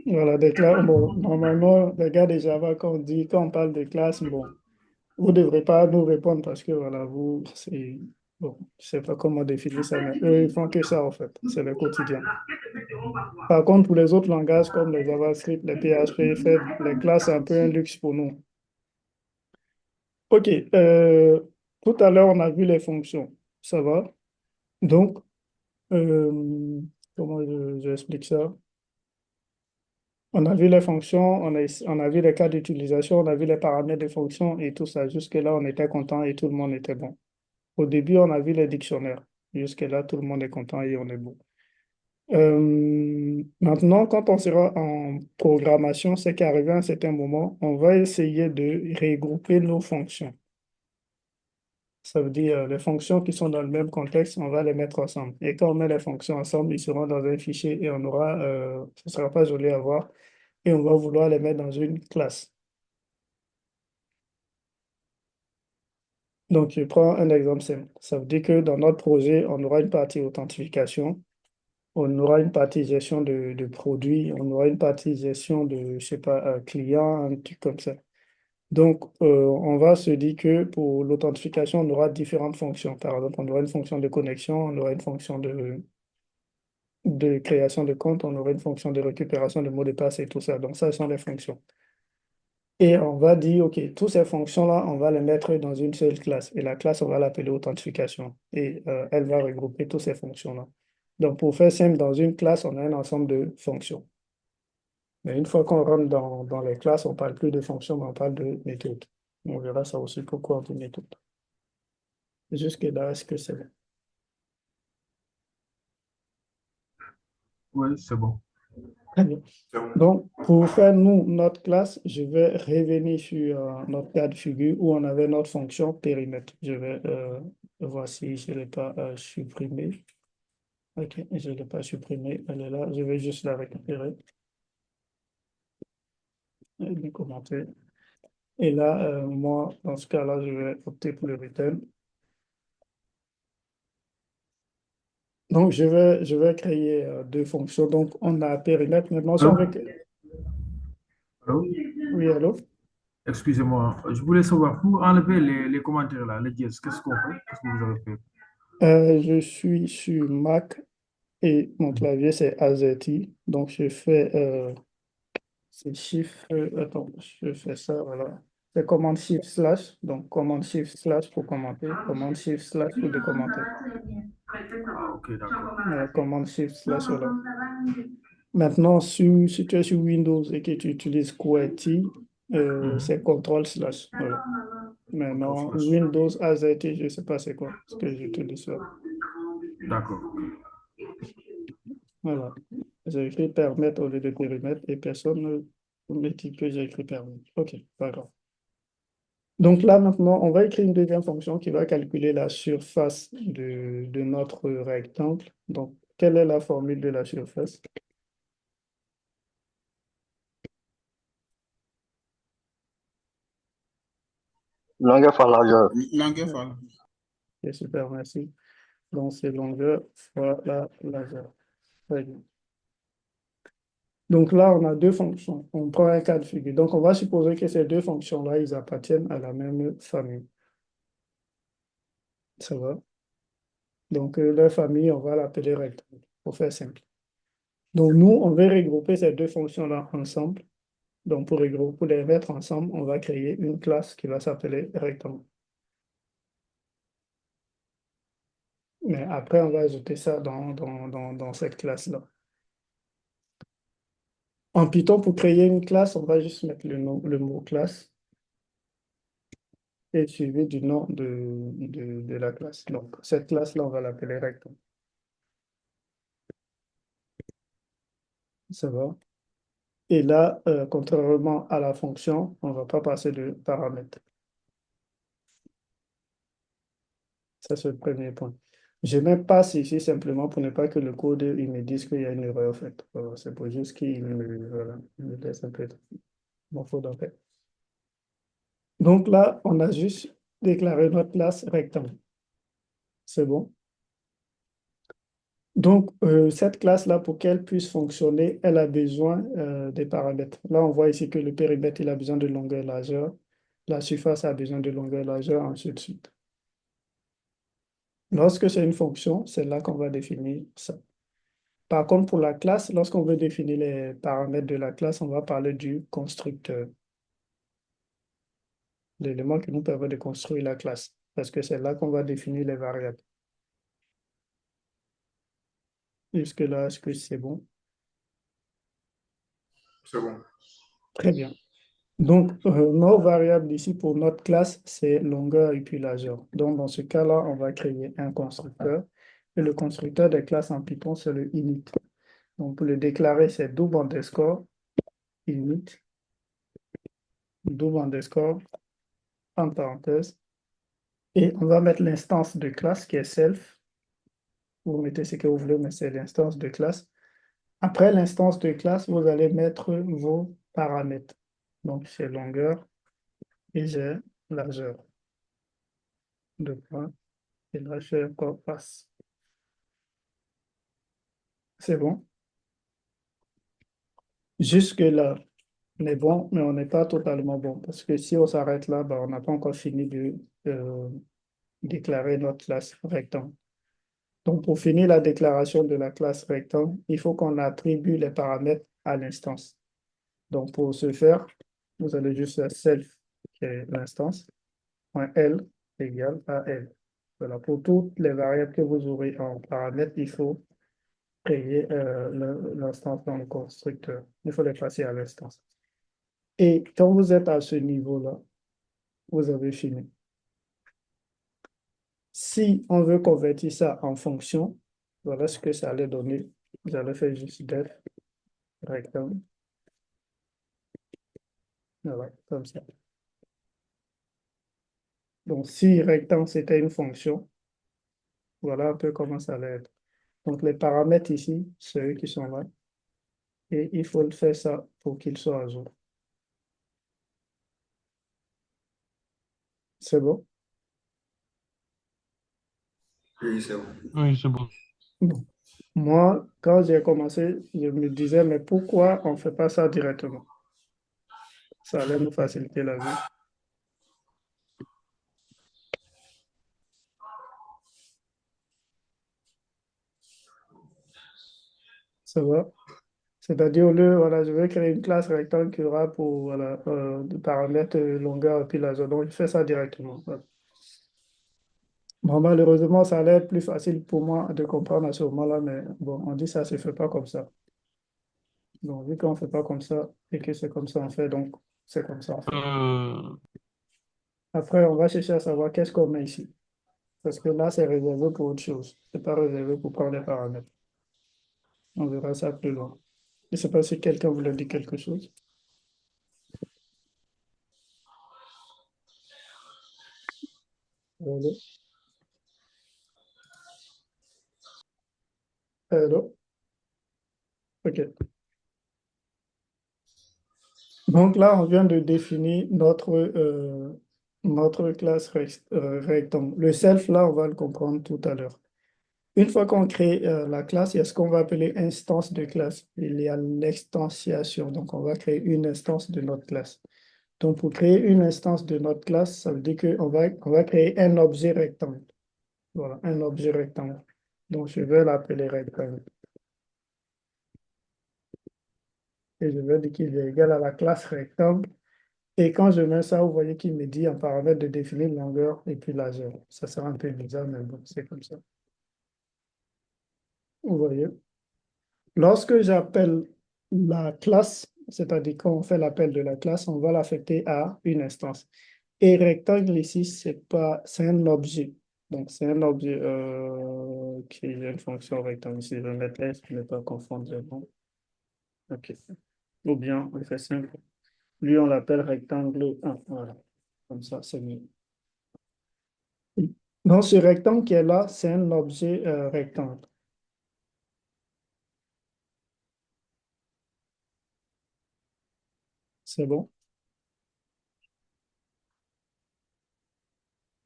Voilà, des classes. Bon, normalement, les gars de Java, quand on parle de classes, bon, vous ne devrez pas nous répondre parce que voilà, vous, c'est. Bon, je ne sais pas comment définir ça, mais eux, ils font que ça en fait. C'est le quotidien. Par contre, pour les autres langages comme le JavaScript, le PHP, les classes, c'est un peu un luxe pour nous. OK. Tout à l'heure, on a vu les fonctions. Ça va? Donc, comment j'explique ça? On a vu les fonctions, on a vu les cas d'utilisation, on a vu les paramètres des fonctions et tout ça. Jusque-là, on était content et tout le monde était bon. Au début, on a vu les dictionnaires. Jusque-là, tout le monde est content et on est bon. Maintenant, quand on sera en programmation, c'est qu'arrivé à un certain moment, on va essayer de regrouper nos fonctions. Ça veut dire les fonctions qui sont dans le même contexte, on va les mettre ensemble. Et quand on met les fonctions ensemble, ils seront dans un fichier et on aura, ce ne sera pas joli à voir, et on va vouloir les mettre dans une classe. Donc, je prends un exemple simple. Ça veut dire que dans notre projet, on aura une partie authentification, on aura une partie gestion de produits, on aura une partie gestion de, je sais pas, client, un truc comme ça. Donc, on va se dire que pour l'authentification, on aura différentes fonctions. Par exemple, on aura une fonction de connexion, on aura une fonction de création de compte, on aura une fonction de récupération de mots de passe et tout ça. Donc, ça, ce sont les fonctions. Et on va dire, OK, toutes ces fonctions-là, on va les mettre dans une seule classe. Et la classe, on va l'appeler authentification. Et elle va regrouper toutes ces fonctions-là. Donc, pour faire simple, dans une classe, on a un ensemble de fonctions. Mais une fois qu'on rentre dans les classes, on ne parle plus de fonctions, mais on parle de méthodes. On verra ça aussi pourquoi on dit méthode. Jusque-là, est-ce que c'est bon? Oui, c'est bon. Très bien. Donc, pour faire nous, notre classe, je vais revenir sur notre cas de figure où on avait notre fonction périmètre. Je vais voir si je ne l'ai pas supprimée. OK, je ne l'ai pas supprimée. Elle est là. Je vais juste la récupérer et lui commenter. Et là, moi, dans ce cas-là, je vais opter pour le return. Donc, je vais créer deux fonctions. Donc, on a périmètre. Maintenant, si on veut... Allô? Oui, allô? Excusez-moi, je voulais savoir, pour enlever les commentaires là, les dièses, qu'est-ce qu'on fait? Qu'est-ce que vous avez fait? Je suis sur Mac et mon clavier, c'est AZT. Donc, je fais c'est Shift. Attends, je fais ça, voilà. C'est commande Shift slash. Donc, commande Shift slash pour commenter. Commande Shift slash pour décommenter. Ah, ok, d'accord. Commande Shift slash, voilà. Maintenant, si tu es sur Windows et que tu utilises QWERTY, c'est Control slash. Voilà. Maintenant, Windows AZT, je ne sais pas c'est quoi, ce que j'utilise là. D'accord. Voilà. J'ai écrit permettre au lieu de périmètre et personne ne me dit que j'ai écrit permettre. OK, pas grave. Donc là, maintenant, on va écrire une deuxième fonction qui va calculer la surface de notre rectangle. Donc, quelle est la formule de la surface? Longueur fois largeur. Longueur fois. Ok, super, merci. Donc, c'est longueur fois la largeur. Très bien. Donc là, on a deux fonctions. On prend un cas de figure. Donc, on va supposer que ces deux fonctions-là, ils appartiennent à la même famille. Ça va? Donc, leur famille, on va l'appeler rectangle, pour faire simple. Donc, nous, on veut regrouper ces deux fonctions-là ensemble. Donc, pour les mettre ensemble, on va créer une classe qui va s'appeler rectangle. Mais après, on va ajouter ça dans cette classe-là. En Python, pour créer une classe, on va juste mettre le mot classe et suivi du nom de la classe. Donc, cette classe-là, on va l'appeler rectangle. Ça va? Et là, contrairement à la fonction, on ne va pas passer de paramètres. Ça, c'est le premier point. Je même passe ici simplement pour ne pas que le code il me dise qu'il y a une erreur en fait. C'est pour juste qu'il me laisse un peu de mon faute en fait. Donc là, on a juste déclaré notre classe rectangle. C'est bon? Donc, cette classe-là, pour qu'elle puisse fonctionner, elle a besoin des paramètres. Là, on voit ici que le périmètre, il a besoin de longueur, largeur. La surface a besoin de longueur, largeur, ainsi de suite. Lorsque c'est une fonction, c'est là qu'on va définir ça. Par contre, pour la classe, lorsqu'on veut définir les paramètres de la classe, on va parler du constructeur, l'élément qui nous permet de construire la classe, parce que c'est là qu'on va définir les variables. Jusque-là, est-ce que c'est bon? C'est bon. Très bien. Donc, nos variables ici pour notre classe, c'est longueur et puis largeur. Donc, dans ce cas-là, on va créer un constructeur. Et le constructeur des classes en Python, c'est le init. Donc, pour le déclarer, c'est double underscore init, double underscore, en parenthèse. Et on va mettre l'instance de classe qui est self. Vous mettez ce que vous voulez, mais c'est l'instance de classe. Après l'instance de classe, vous allez mettre vos paramètres. Donc, c'est longueur et j'ai largeur. Deux points. Et là, je encore passe. C'est bon. Jusque-là, on est bon, mais on n'est pas totalement bon. Parce que si on s'arrête là, ben, on n'a pas encore fini de déclarer notre classe rectangle. Donc, pour finir la déclaration de la classe rectangle, il faut qu'on attribue les paramètres à l'instance. Donc, pour ce faire, vous allez juste faire self, qui est l'instance, .l égale à l. Voilà, pour toutes les variables que vous aurez en paramètres, il faut créer l'instance dans le constructeur. Il faut les passer à l'instance. Et quand vous êtes à ce niveau-là, vous avez fini. Si on veut convertir ça en fonction, voilà ce que ça allait donner. Vous allez faire juste def rectangle. Voilà, comme ça. Donc, si rectangle, c'était une fonction, voilà un peu comment ça allait être. Donc, les paramètres ici, c'est eux qui sont là. Et il faut faire ça pour qu'ils soient à jour. C'est bon? Oui, c'est bon. Oui, c'est bon. Bon. Moi, quand j'ai commencé, je me disais, mais pourquoi on ne fait pas ça directement? Ça allait nous faciliter la vie. Ça va? C'est-à-dire, au lieu, voilà, je vais créer une classe rectangle qui aura pour voilà, des paramètres longueur et puis la zone. Donc, je fais ça directement. Voilà. Bon, malheureusement, ça allait être plus facile pour moi de comprendre à ce moment-là, mais bon, on dit ça ne se fait pas comme ça. Donc, vu qu'on ne fait pas comme ça et que c'est comme ça on fait, donc c'est comme ça on fait. Après, on va chercher à savoir qu'est-ce qu'on met ici. Parce que là, c'est réservé pour autre chose. Ce n'est pas réservé pour prendre les paramètres. On verra ça plus loin. Je ne sais pas si quelqu'un voulait dire quelque chose. Allô? Allô? OK. Donc là, on vient de définir notre classe rectangle. Le self, là, on va le comprendre tout à l'heure. Une fois qu'on crée la classe, il y a ce qu'on va appeler instance de classe. Il y a l'extensiation. Donc, on va créer une instance de notre classe. Donc, pour créer une instance de notre classe, ça veut dire on va créer un objet rectangle. Voilà, un objet rectangle. Donc, je vais l'appeler rectangle. Et je vais dire qu'il est égal à la classe rectangle. Et quand je mets ça, vous voyez qu'il me dit en paramètre de définir longueur et puis largeur. Ça sera un peu bizarre, mais bon, c'est comme ça. Vous voyez? Lorsque j'appelle la classe, c'est-à-dire quand on fait l'appel de la classe, on va l'affecter à une instance. Et rectangle ici, c'est un objet. Donc, c'est un objet qui est une fonction rectangle. Ici, je vais mettre S pour ne pas confondre les noms. OK. Ou bien, on fait simple. Lui, on l'appelle rectangle 1. Voilà. Comme ça, c'est mieux. Donc, ce rectangle qui est là, c'est un objet rectangle. C'est bon?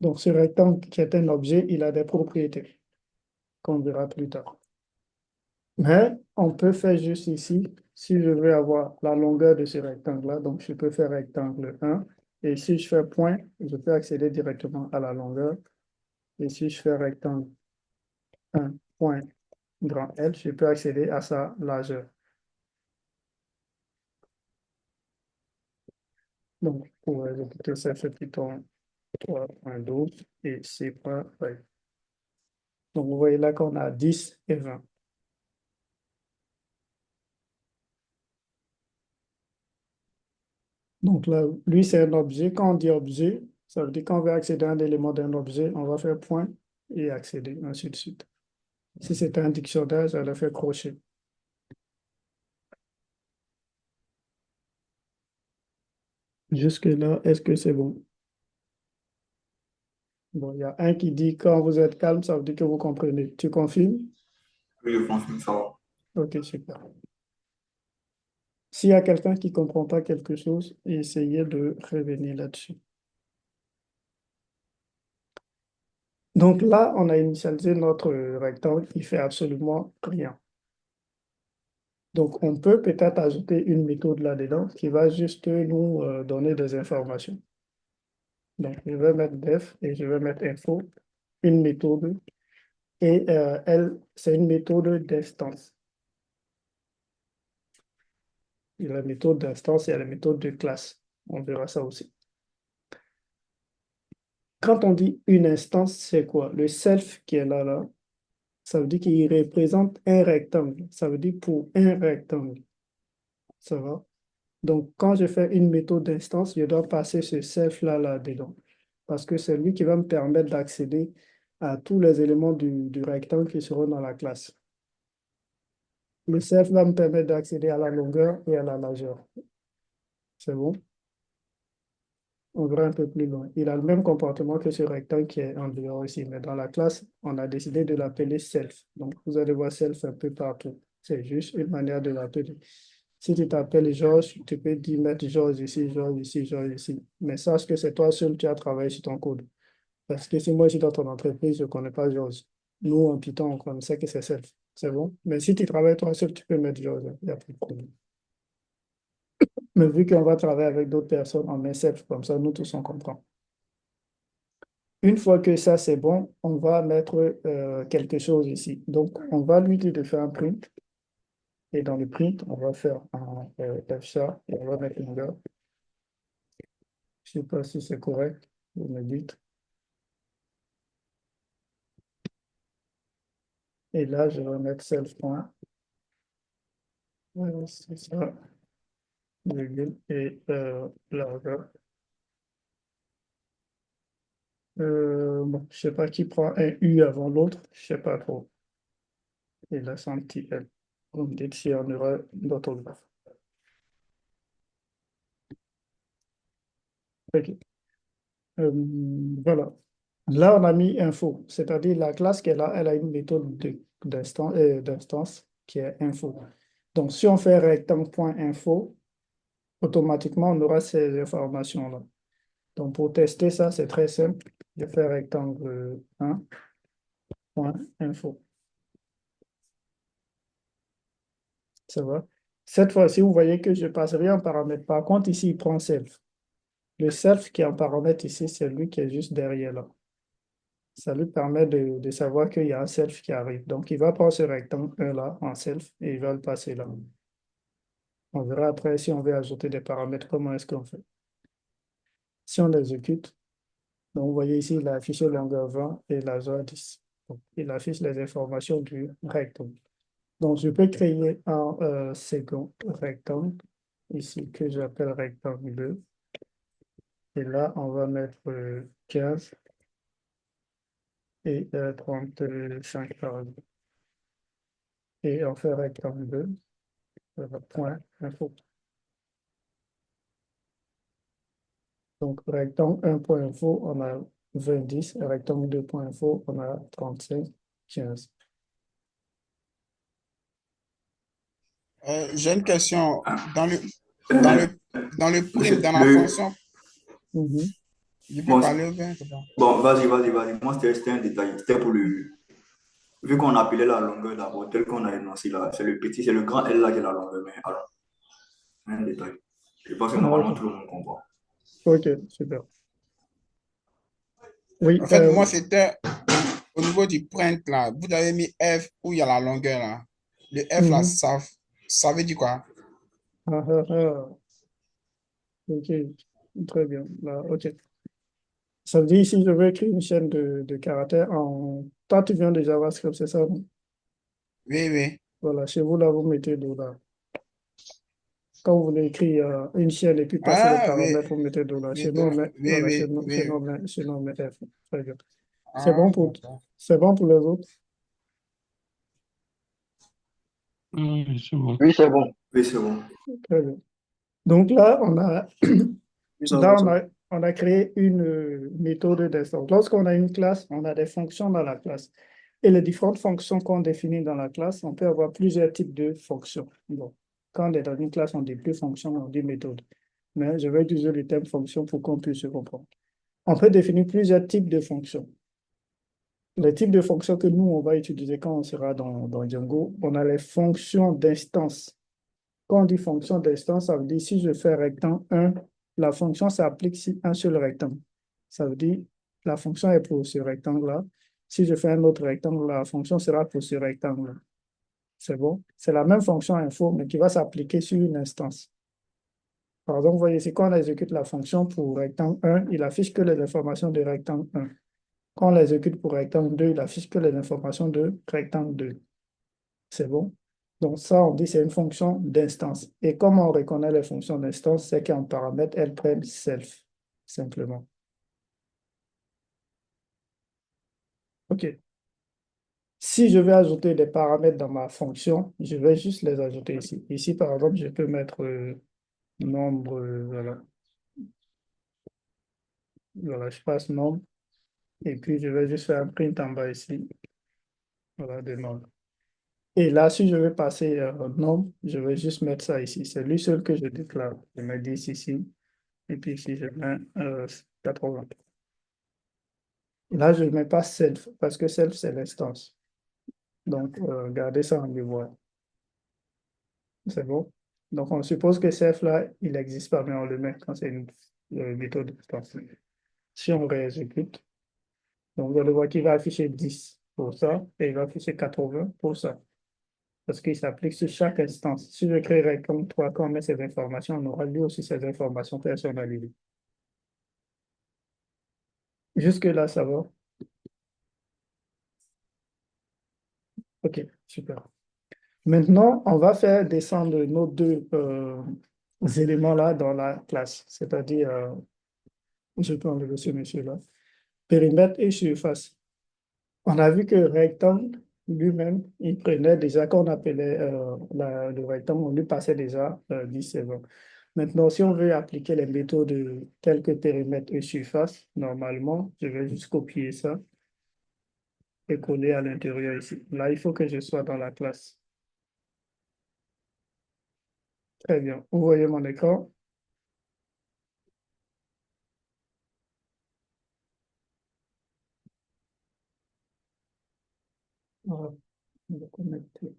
Donc, ce rectangle qui est un objet, il a des propriétés qu'on verra plus tard. Mais on peut faire juste ici, si je veux avoir la longueur de ce rectangle-là, donc je peux faire rectangle 1. Et si je fais point, je peux accéder directement à la longueur. Et si je fais rectangle 1, point grand L, je peux accéder à sa largeur. Donc, pour exécuter ça, je fais plutôt 3.12 et C.5. Donc, vous voyez là qu'on a 10 et 20. Donc là, lui, c'est un objet. Quand on dit objet, ça veut dire qu'on veut accéder à un élément d'un objet, on va faire point et accéder, ainsi de suite. Si c'était un dictionnaire, j'allais faire crochet. Jusque-là, est-ce que c'est bon? Bon, il y a un qui dit quand vous êtes calme, ça veut dire que vous comprenez. Tu confirmes? Oui, je confirme ça. Ok, super. S'il y a quelqu'un qui ne comprend pas quelque chose, essayez de revenir là-dessus. Donc là, on a initialisé notre rectangle qui fait absolument rien. Donc, on peut peut-être ajouter une méthode là-dedans qui va juste nous donner des informations. Donc, je vais mettre def et je vais mettre info, une méthode. Et elle, c'est une méthode d'instance. Il y a la méthode d'instance et il y a la méthode de classe. On verra ça aussi. Quand on dit une instance, c'est quoi? Le self qui est là, ça veut dire qu'il représente un rectangle. Ça veut dire pour un rectangle. Ça va? Donc, quand je fais une méthode d'instance, je dois passer ce self-là là-dedans. Parce que c'est lui qui va me permettre d'accéder à tous les éléments du rectangle qui seront dans la classe. Le self va me permettre d'accéder à la longueur et à la largeur. C'est bon? On verra un peu plus loin. Il a le même comportement que ce rectangle qui est en dehors ici. Mais dans la classe, on a décidé de l'appeler self. Donc, vous allez voir self un peu partout. C'est juste une manière de l'appeler. Si tu t'appelles Georges, tu peux dire mettre Georges ici, Georges ici, Georges ici. Mais sache que c'est toi seul qui as travaillé sur ton code. Parce que si moi, je suis dans ton entreprise, je ne connais pas Georges. Nous, en Python, on connaissait que c'est self. C'est bon? Mais si tu travailles toi seul, tu peux mettre Georges. Il n'y a plus de problème. Mais vu qu'on va travailler avec d'autres personnes, on met self. Comme ça, nous tous, on comprend. Une fois que ça, c'est bon, on va mettre quelque chose ici. Donc, on va lui dire de faire un print. Et dans le print, on va faire un F-chat et on va mettre une longueur. Je ne sais pas si c'est correct. Vous me dites. Et là, je vais mettre self point. C'est ça. Virgule et largeur. Bon, je ne sais pas qui prend un U avant l'autre. Je ne sais pas trop. Et là, c'est un petit L. Vous me dites s'il y en aura d'orthographe. OK. Voilà. Là, on a mis info, c'est-à-dire la classe qu'elle a, elle a une méthode d'instance qui est info. Donc, si on fait rectangle.info, automatiquement, on aura ces informations-là. Donc, pour tester ça, c'est très simple. Je fais rectangle 1, point, info. Ça va? Cette fois-ci, vous voyez que je ne passe rien en paramètre. Par contre, ici, il prend self. Le self qui est en paramètre ici, c'est lui qui est juste derrière là. Ça lui permet de savoir qu'il y a un self qui arrive. Donc, il va prendre ce rectangle 1 là en self et il va le passer là. On verra après si on veut ajouter des paramètres, comment est-ce qu'on fait. Si on exécute, donc vous voyez ici, il a affiché longueur 20 et largeur 10. Donc, il affiche les informations du rectangle. Donc, je peux créer un second rectangle ici que j'appelle rectangle 2. Et là, on va mettre 15 et 35 par exemple. Et on fait rectangle 2, point info. Donc, rectangle 1.info, on a 20, 10. Rectangle 2.info, on a 35, 15. J'ai une question. Dans le print, dans la fonction, je peux Bon, parler ou bien c'est bon? bon, vas-y. Moi, c'était un détail. C'était pour le. Vu qu'on appelait la longueur d'abord, tel qu'on a énoncé là, c'est le petit, c'est le grand L là qui est la longueur. Mais alors, un détail. Je pense que Ah, normalement ok. tout le monde comprend. Ok, super. Oui, En fait, moi, c'était au niveau du print là. Vous avez mis F où il y a la longueur là. Le F là, ça veut dire quoi? ah, ah, ah. Ok, très bien. Là, ok. Ça veut dire ici, je veux écrire une chaîne de caractères en. Toi, tu viens de JavaScript, c'est ça, non? Oui, oui. Voilà, chez vous, là, vous mettez $. Quand vous voulez écrire une chaîne et puis passer les Ah, oui. paramètres, vous mettez $. Oui, Chez nous, on met, oui, voilà, oui, oui. chez nous, on met F. Très bien. C'est Ah, bon pour, d'accord. c'est bon pour les autres? Oui, c'est bon. Oui, c'est bon. Oui, c'est bon. Très bien. Donc là, Oui, ça va, ça va. on a créé une méthode d'instance. Lorsqu'on a une classe, on a des fonctions dans la classe. Et les différentes fonctions qu'on définit dans la classe, on peut avoir plusieurs types de fonctions. Bon, quand on est dans une classe, on dit plus fonction, on dit méthode. Mais je vais utiliser le terme fonction pour qu'on puisse se comprendre. On peut définir plusieurs types de fonctions. Les types de fonctions que nous, on va utiliser quand on sera dans Django, on a les fonctions d'instance. Quand on dit fonction d'instance, ça veut dire si je fais rectangle 1, la fonction s'applique si un seul rectangle. Ça veut dire la fonction est pour ce rectangle-là. Si je fais un autre rectangle, la fonction sera pour ce rectangle-là. C'est bon? C'est la même fonction info, mais qui va s'appliquer sur une instance. Par exemple, vous voyez ici, quand on exécute la fonction pour rectangle 1, il affiche que les informations de rectangle 1. Quand on l'exécute pour rectangle 2, il affiche que les informations de rectangle 2. C'est bon? Donc ça, on dit c'est une fonction d'instance. Et comment on reconnaît les fonctions d'instance, c'est qu'en paramètre, elles prennent self, simplement. OK. Si je vais ajouter des paramètres dans ma fonction, je vais juste les ajouter ici. Ici, par exemple, je peux mettre nombre, voilà. Voilà, je passe nombre. Et puis, je vais juste faire un print en bas ici. Voilà, de nombre. Et là, si je veux passer nombre, je vais juste mettre ça ici. C'est lui seul que je déclare. Je mets 10 ici. Et puis ici, je mets 80. Là, je ne mets pas self, parce que self, c'est l'instance. Donc, gardez ça en mémoire. C'est bon? Donc, on suppose que self, là, il n'existe pas, mais on le met quand c'est une méthode d'instance. Si on réexécute, donc vous allez voir qu'il va afficher 10 pour ça, et il va afficher 80 pour ça. Parce qu'il s'applique sur chaque instance. Si je créerais comme 3, quand on met ces informations, on aura lui aussi ces informations personnalisées. Jusque-là, ça va? OK, super. Maintenant, on va faire descendre nos deux éléments-là dans la classe, c'est-à-dire, je peux enlever ce monsieur-là, périmètre et surface. On a vu que rectangle lui-même, il prenait déjà, quand on appelait le rectangle, on lui passait déjà 10 secondes. Maintenant, si on veut appliquer les méthodes telles que périmètre et surface, normalement, je vais juste copier ça et coller à l'intérieur ici. Là, il faut que je sois dans la classe. Très bien. Vous voyez mon écran? Voilà, on va connecter.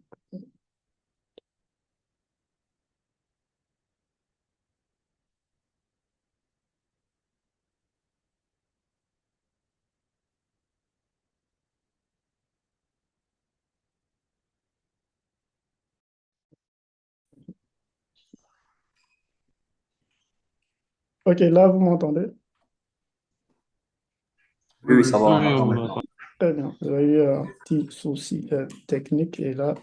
Ok, là, vous m'entendez? Oui, ça va, on Oui, entend on vous maintenant. entend. Très bien. J'ai eu un petit souci technique et là,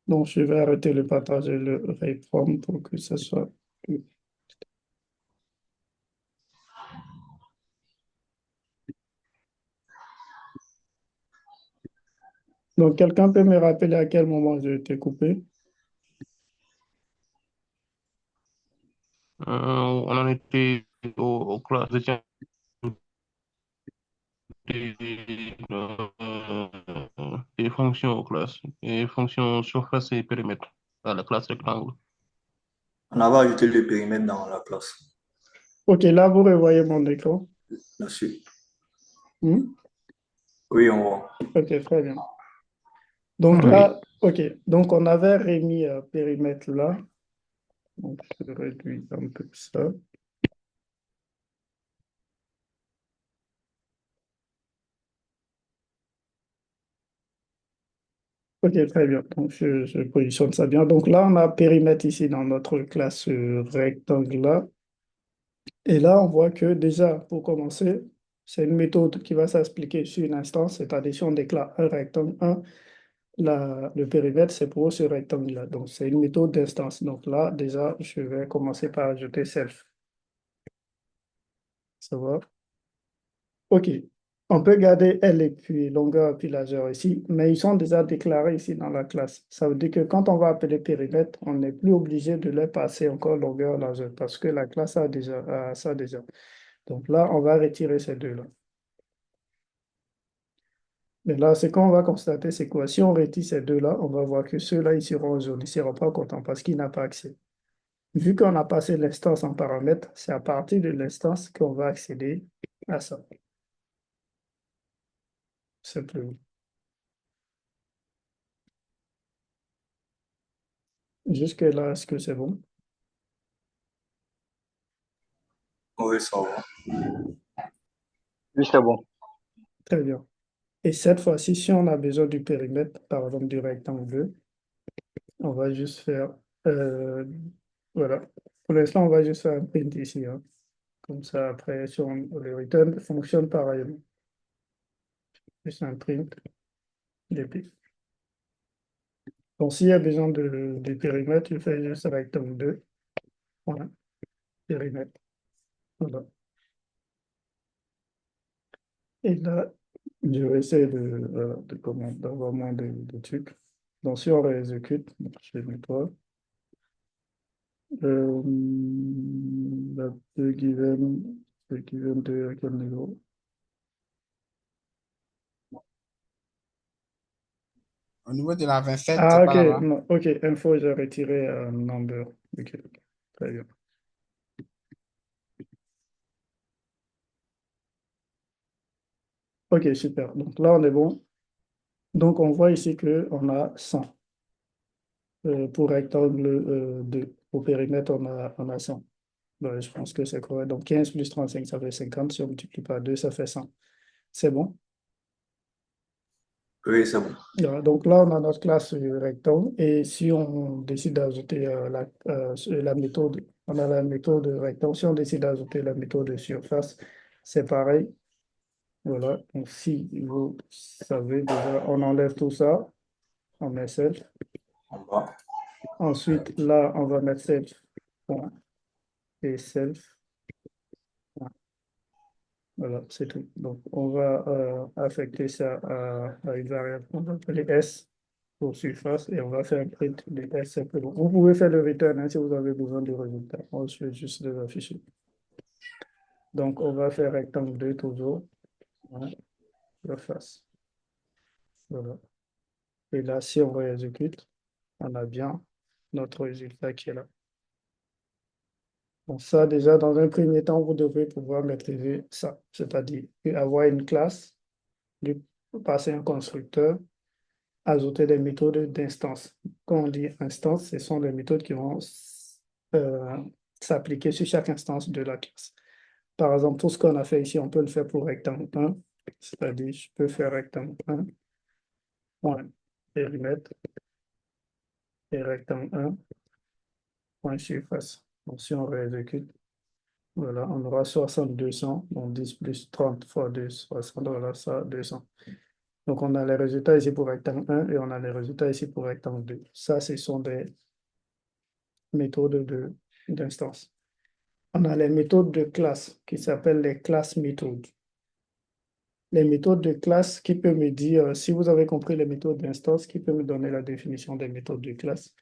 donc je vais arrêter le partage et le reprendre pour que ce soit. Donc, quelqu'un peut me rappeler à quel moment j'ai été coupé? On en était aux classes de des fonctions aux classes, et fonctions surface et périmètre à la classe rectangle. On avait ajouté le périmètre dans la classe. Ok, là, vous revoyez mon écran. Là-dessus. Hmm? Oui, on voit. Ok, très bien. Donc Oui. là, ok, donc on avait remis périmètre là. Donc, je réduis un peu ça. Ok, très bien. Donc, je positionne ça bien. Donc là, on a périmètre ici dans notre classe rectangle là. Et là, on voit que déjà, pour commencer, c'est une méthode qui va s'expliquer sur une instance, c'est-à-dire si on déclare un rectangle 1, le périmètre, c'est pour ce rectangle-là. Donc, c'est une méthode d'instance. Donc là, déjà, je vais commencer par ajouter self. Ça va? OK. On peut garder L et puis longueur puis largeur ici, mais ils sont déjà déclarés ici dans la classe. Ça veut dire que quand on va appeler périmètre, on n'est plus obligé de leur passer encore longueur, largeur, parce que la classe a ça déjà. Donc là, on va retirer ces deux-là. Mais là, ce qu'on va constater, c'est que si on retire ces deux-là, on va voir que ceux-là, ils seront jaunes, ils ne seront pas contents parce qu'ils n'ont pas accès. Vu qu'on a passé l'instance en paramètre, c'est à partir de l'instance qu'on va accéder à ça. Simplement. Jusque-là, est-ce que c'est bon? Oui, ça va. Oui, c'est bon. Très bien. Et cette fois-ci, si on a besoin du périmètre, par exemple du rectangle 2, on va juste faire, voilà. Pour l'instant, on va juste faire un print ici, hein. Comme ça, après, sur le return fonctionne pareillement. Juste un print, dp. Donc, s'il y a besoin de périmètre, je fais juste rectangle 2. Voilà, périmètre. Voilà. Et là, je vais essayer d'avoir moins de trucs. Donc, si on réexécute, je nettoie. La 2 given de à quel niveau? Au niveau de la 27, Ah, c'est ok, pas là-bas. non, ok, info, j'ai retiré number. Ok, très bien. Ok, super. Donc là, on est bon. Donc, on voit ici qu'on a 100. Pour rectangle 2. Pour périmètre, on a 100. Ben, je pense que c'est correct. Donc, 15 plus 35, ça fait 50. Si on multiplie par 2, ça fait 100. C'est bon? Oui, c'est bon. Voilà, donc là, on a notre classe rectangle. Et si on décide d'ajouter la méthode, on a la méthode rectangle. Si on décide d'ajouter la méthode de surface, c'est pareil. Voilà. Donc, si vous savez déjà, on enlève tout ça. On met self. En bas. Ensuite, là, on va mettre self. Point. Et self. Voilà, c'est tout. Donc, on va affecter ça à une variable qu'on va appeler S pour surface et on va faire un print de S simplement. Vous pouvez faire le return hein, si vous avez besoin de résultats. Moi, je vais juste les afficher. Donc, on va faire rectangle 2 toujours. Voilà, surface. Voilà. Et là, si on réexécute, on a bien notre résultat qui est là. Donc, ça, déjà, dans un premier temps, vous devez pouvoir maîtriser ça, c'est-à-dire avoir une classe du passer un constructeur, ajouter des méthodes d'instance. Quand on dit instance, ce sont les méthodes qui vont s'appliquer sur chaque instance de la classe. Par exemple, tout ce qu'on a fait ici, on peut le faire pour rectangle 1, c'est-à-dire je peux faire rectangle 1, point périmètre, et rectangle 1, point surface. Donc, si on réexécute, voilà, on aura 60, 200, donc 10 plus 30 fois 2, 60, voilà, ça, 200. Donc, on a les résultats ici pour rectangle 1 et on a les résultats ici pour rectangle 2. Ça, ce sont des méthodes d'instance. On a les méthodes de classe qui s'appellent les classes méthodes. Les méthodes de classe, qui peut me dire, si vous avez compris les méthodes d'instance, qui peut me donner la définition des méthodes de classe?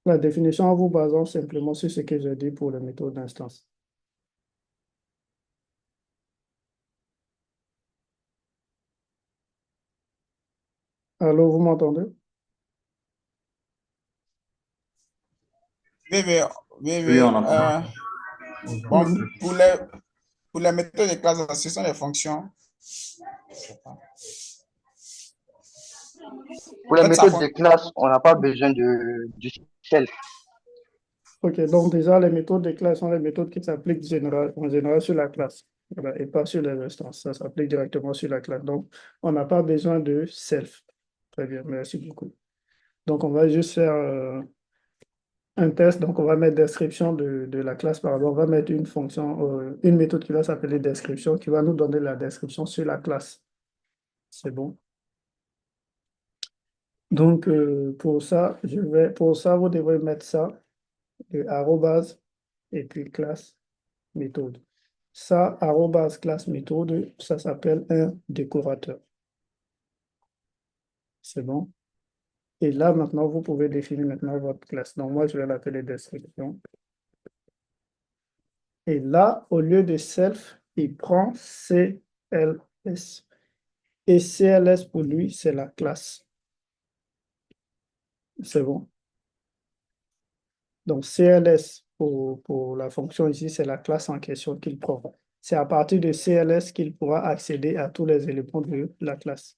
La définition en vous basant simplement sur ce que j'ai dit pour les méthodes d'instance. Allô, vous m'entendez? Oui, oui, oui, Oui, oui. on entend. Bon, pour les méthodes de classe, ce sont les fonctions. Pour les En fait, ça méthodes fon- de classe, on n'a pas besoin du self. OK, donc déjà, les méthodes de classe sont les méthodes qui s'appliquent en général sur la classe, voilà, et pas sur les instances. Ça s'applique directement sur la classe. Donc, on n'a pas besoin de self. Très bien, merci beaucoup. Donc, on va juste faire un test. Donc, on va mettre description de la classe. Par exemple, on va mettre une fonction, une méthode qui va s'appeler description, qui va nous donner la description sur la classe. C'est bon. Donc, pour ça, vous devrez mettre ça, le arrobase, et puis classe méthode. Ça, arrobase classe méthode, ça s'appelle un décorateur. C'est bon. Et là, maintenant, vous pouvez définir maintenant votre classe. Donc, moi, je vais l'appeler description. Et là, au lieu de self, il prend CLS. Et CLS, pour lui, c'est la classe. C'est bon. Donc, CLS, pour la fonction ici, c'est la classe en question qu'il prend. C'est à partir de CLS qu'il pourra accéder à tous les éléments de la classe.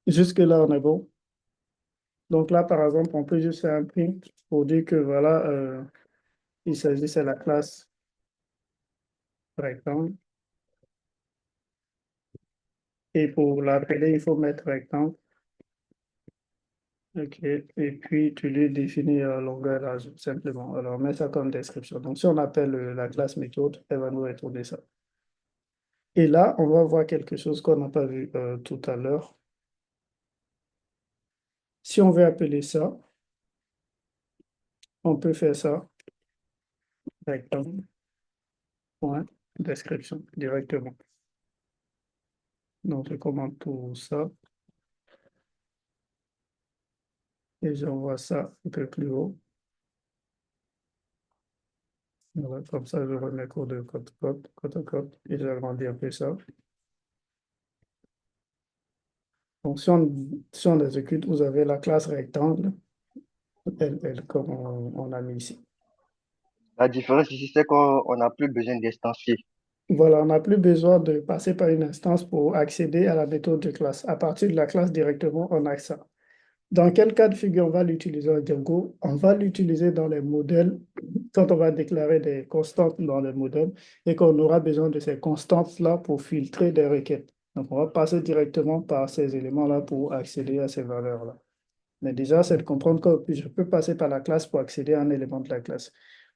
Jusque-là, on est bon. Donc là, par exemple, on peut juste faire un print pour dire que voilà, il s'agit, c'est la classe rectangle. Et pour l'appeler, il faut mettre rectangle. OK. Et puis, tu lui définis longueur d'âge, simplement. Alors, on met ça comme description. Donc, si on appelle la classe méthode, elle va nous retourner ça. Et là, on va voir quelque chose qu'on n'a pas vu tout à l'heure. Si on veut appeler ça, on peut faire ça, rectangle, point, description, directement. Donc, je commande tout ça. Et j'envoie ça un peu plus haut. Voilà, comme ça, je remets cours de code, et j'agrandis un peu ça. Donc, si on exécute, vous avez la classe rectangle, comme on a mis ici. La différence ici, c'est qu'on n'a plus besoin d'instancier. Voilà, on n'a plus besoin de passer par une instance pour accéder à la méthode de classe. À partir de la classe directement, on a ça. Dans quel cas de figure on va l'utiliser en Django? On va l'utiliser dans les modèles, quand on va déclarer des constantes dans les modèles et qu'on aura besoin de ces constantes-là pour filtrer des requêtes. Donc, on va passer directement par ces éléments-là pour accéder à ces valeurs-là. Mais déjà, c'est de comprendre que je peux passer par la classe pour accéder à un élément de la classe.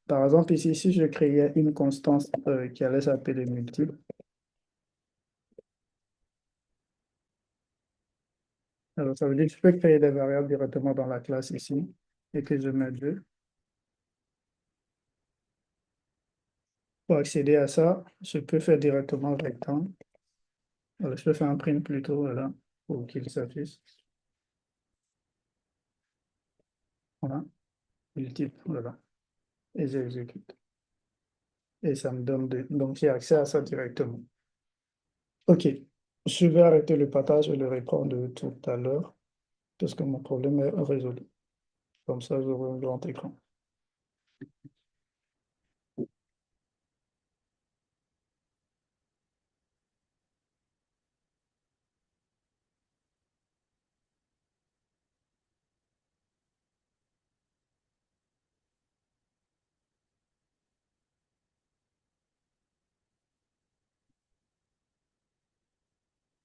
Par exemple, ici, si je créais une constante qui allait s'appeler multiple, alors ça veut dire que je peux créer des variables directement dans la classe ici et que je mets 2. Pour accéder à ça, je peux faire directement rectangle. Alors, je peux faire un print plutôt, voilà, pour qu'il s'affiche. Voilà, multiple, voilà. Et j'exécute. Et ça me donne donc j'ai accès à ça directement. OK. Je vais arrêter le partage et le reprendre de tout à l'heure. parce que mon problème est résolu. Comme ça, j'aurai un grand écran.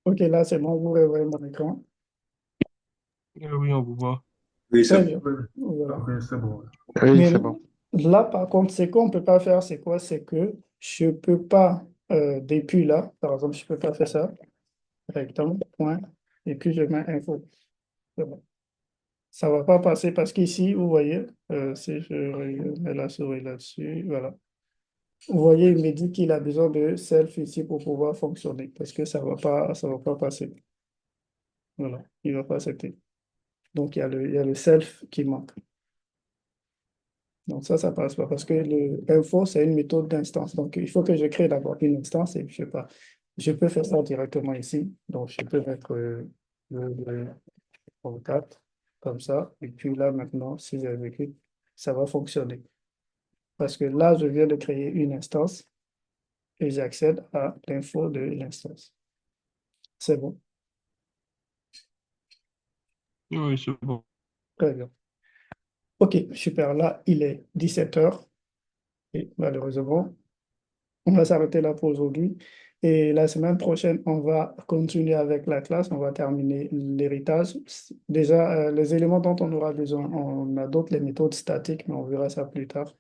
OK, là, c'est bon, vous réveillez mon écran. Oui, on vous voit. Oui, Très c'est bien. Oui, Voilà. ok, c'est bon. Oui, Mais c'est bon. là, par contre, ce qu'on ne peut pas faire, c'est quoi? C'est que je ne peux pas, depuis là, par exemple, je ne peux pas faire ça, rectangle, point, et puis je mets info. C'est bon. Ça ne va pas passer parce qu'ici, vous voyez, si je mets la souris là-dessus, voilà. Vous voyez, il me dit qu'il a besoin de self ici pour pouvoir fonctionner parce que ça va pas passer. Voilà, il ne va pas accepter. Donc, il y a le self qui manque. Donc, ça passe pas parce que le info, c'est une méthode d'instance. Donc, il faut que je crée d'abord une instance et je sais pas. Je peux faire ça directement ici. Donc, je peux mettre le 4 comme ça. Et puis là, maintenant, si j'exécute, ça va fonctionner. Parce que là, je viens de créer une instance et j'accède à l'info de l'instance. C'est bon. Oui, c'est bon. Très bien. OK, super. Là, il est 17 heures et malheureusement, on va s'arrêter là pour aujourd'hui. Et la semaine prochaine, on va continuer avec la classe. On va terminer l'héritage. Déjà, les éléments dont on aura besoin, on a d'autres, les méthodes statiques, mais on verra ça plus tard.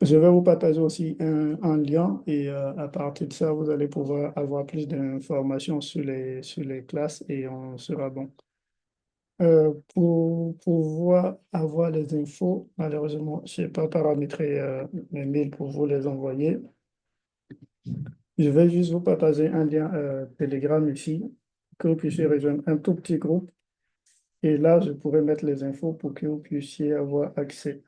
Je vais vous partager aussi un lien et à partir de ça, vous allez pouvoir avoir plus d'informations sur les classes et on sera bon. Pour pouvoir avoir les infos, malheureusement, je n'ai pas paramétré mes mails pour vous les envoyer. Je vais juste vous partager un lien Telegram ici, que vous puissiez rejoindre un tout petit groupe. Et là, je pourrais mettre les infos pour que vous puissiez avoir accès.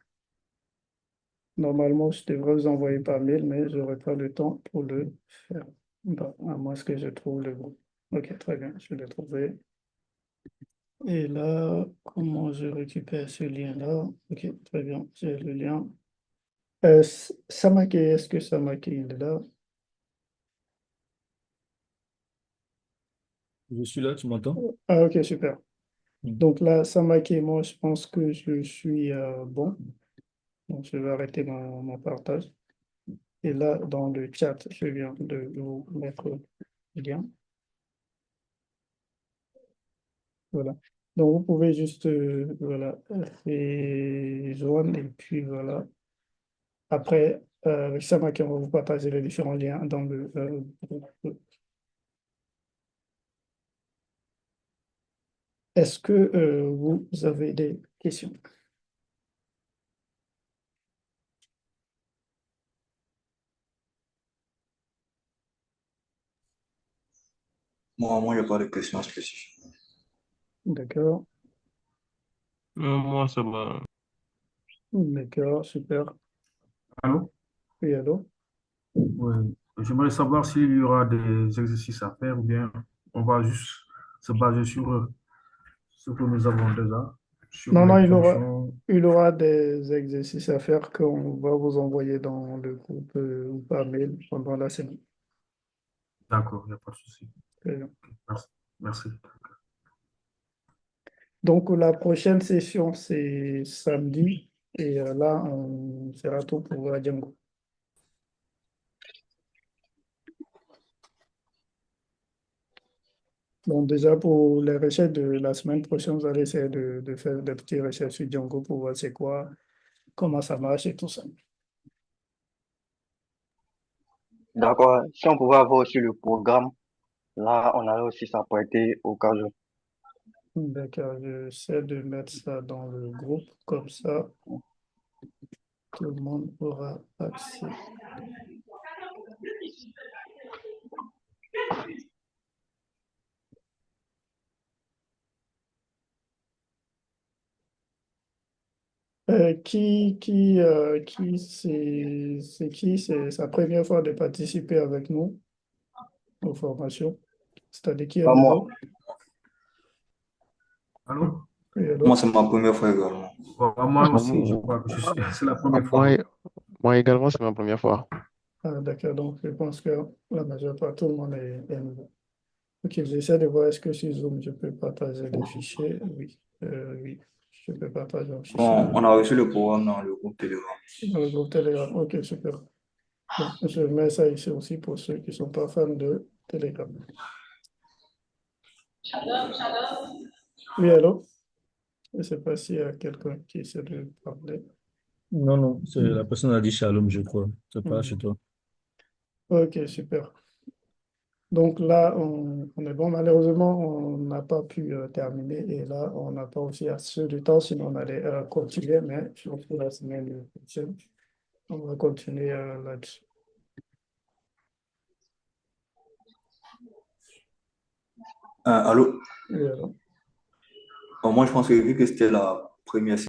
Normalement, je devrais vous envoyer par mail, mais je n'aurai pas le temps pour le faire. Bon, à moins que je trouve le groupe. OK, très bien, je l'ai trouvé. Et là, comment je récupère ce lien-là? OK, très bien, j'ai le lien. Samake, est-ce que Samake il est là? Je suis là, tu m'entends? Ah, OK, super. Donc là, Samake et moi, je pense que je suis bon. Donc, je vais arrêter mon partage. Et là, dans le chat, je viens de vous mettre le lien. Voilà. Donc, vous pouvez juste voilà, rejoindre et puis voilà. Après, avec Samake, on va vous partager les différents liens dans le groupe. Est-ce que vous avez des questions? Moi, il n'y a pas de questions spécifiques. D'accord. Moi, ça va. D'accord, super. Allô? Oui, allô? Oui. J'aimerais savoir s'il y aura des exercices à faire ou bien on va juste se baser sur ce que nous avons déjà, sur Non, non, les fonctions. il aura des exercices à faire qu'on va vous envoyer dans le groupe ou par mail pendant la semaine. D'accord, il n'y a pas de souci. Très bien. Merci. Merci. Donc, la prochaine session, c'est samedi. Et là, on fera tout pour Django. Bon, déjà, pour les recherches de la semaine prochaine, vous allez essayer de faire des petites recherches sur Django pour voir c'est quoi, comment ça marche et tout ça. D'accord. Si on pouvait avoir aussi le programme, là, on allait aussi s'apprêter au cas où. D'accord, j'essaie de mettre ça dans le groupe, comme ça, tout le monde aura accès. C'est sa première fois de participer avec nous aux formations, c'est-à-dire qui est Pas moi. nouveau. Allô? Oui, Moi, allô? c'est ma première fois également. Moi aussi, je crois que c'est la première fois. Moi également, c'est ma première fois. Ah, d'accord, donc je pense que la majeure partie, tout le monde est nouveau. Ok, j'essaie de voir est-ce que sur Zoom, je peux partager des fichiers. Oui, oui, je peux partager un fichier Bon, on a reçu le programme dans le groupe Telegram. dans le groupe Telegram. Ok, super. Donc, je mets ça ici aussi pour ceux qui ne sont pas fans de Telegram. Oui, allô? Je ne sais pas s'il y a quelqu'un qui essaie de parler. Non, non, la personne a dit shalom, je crois. C'est pas chez toi. Ok, super. Donc là, on est bon. Malheureusement, on n'a pas pu terminer et là, on n'a pas aussi assez de temps, sinon on allait continuer, mais je pense que la semaine prochaine, on va continuer là-dessus. Allô? Oui, alors. Moi, je pense que vu que c'était la première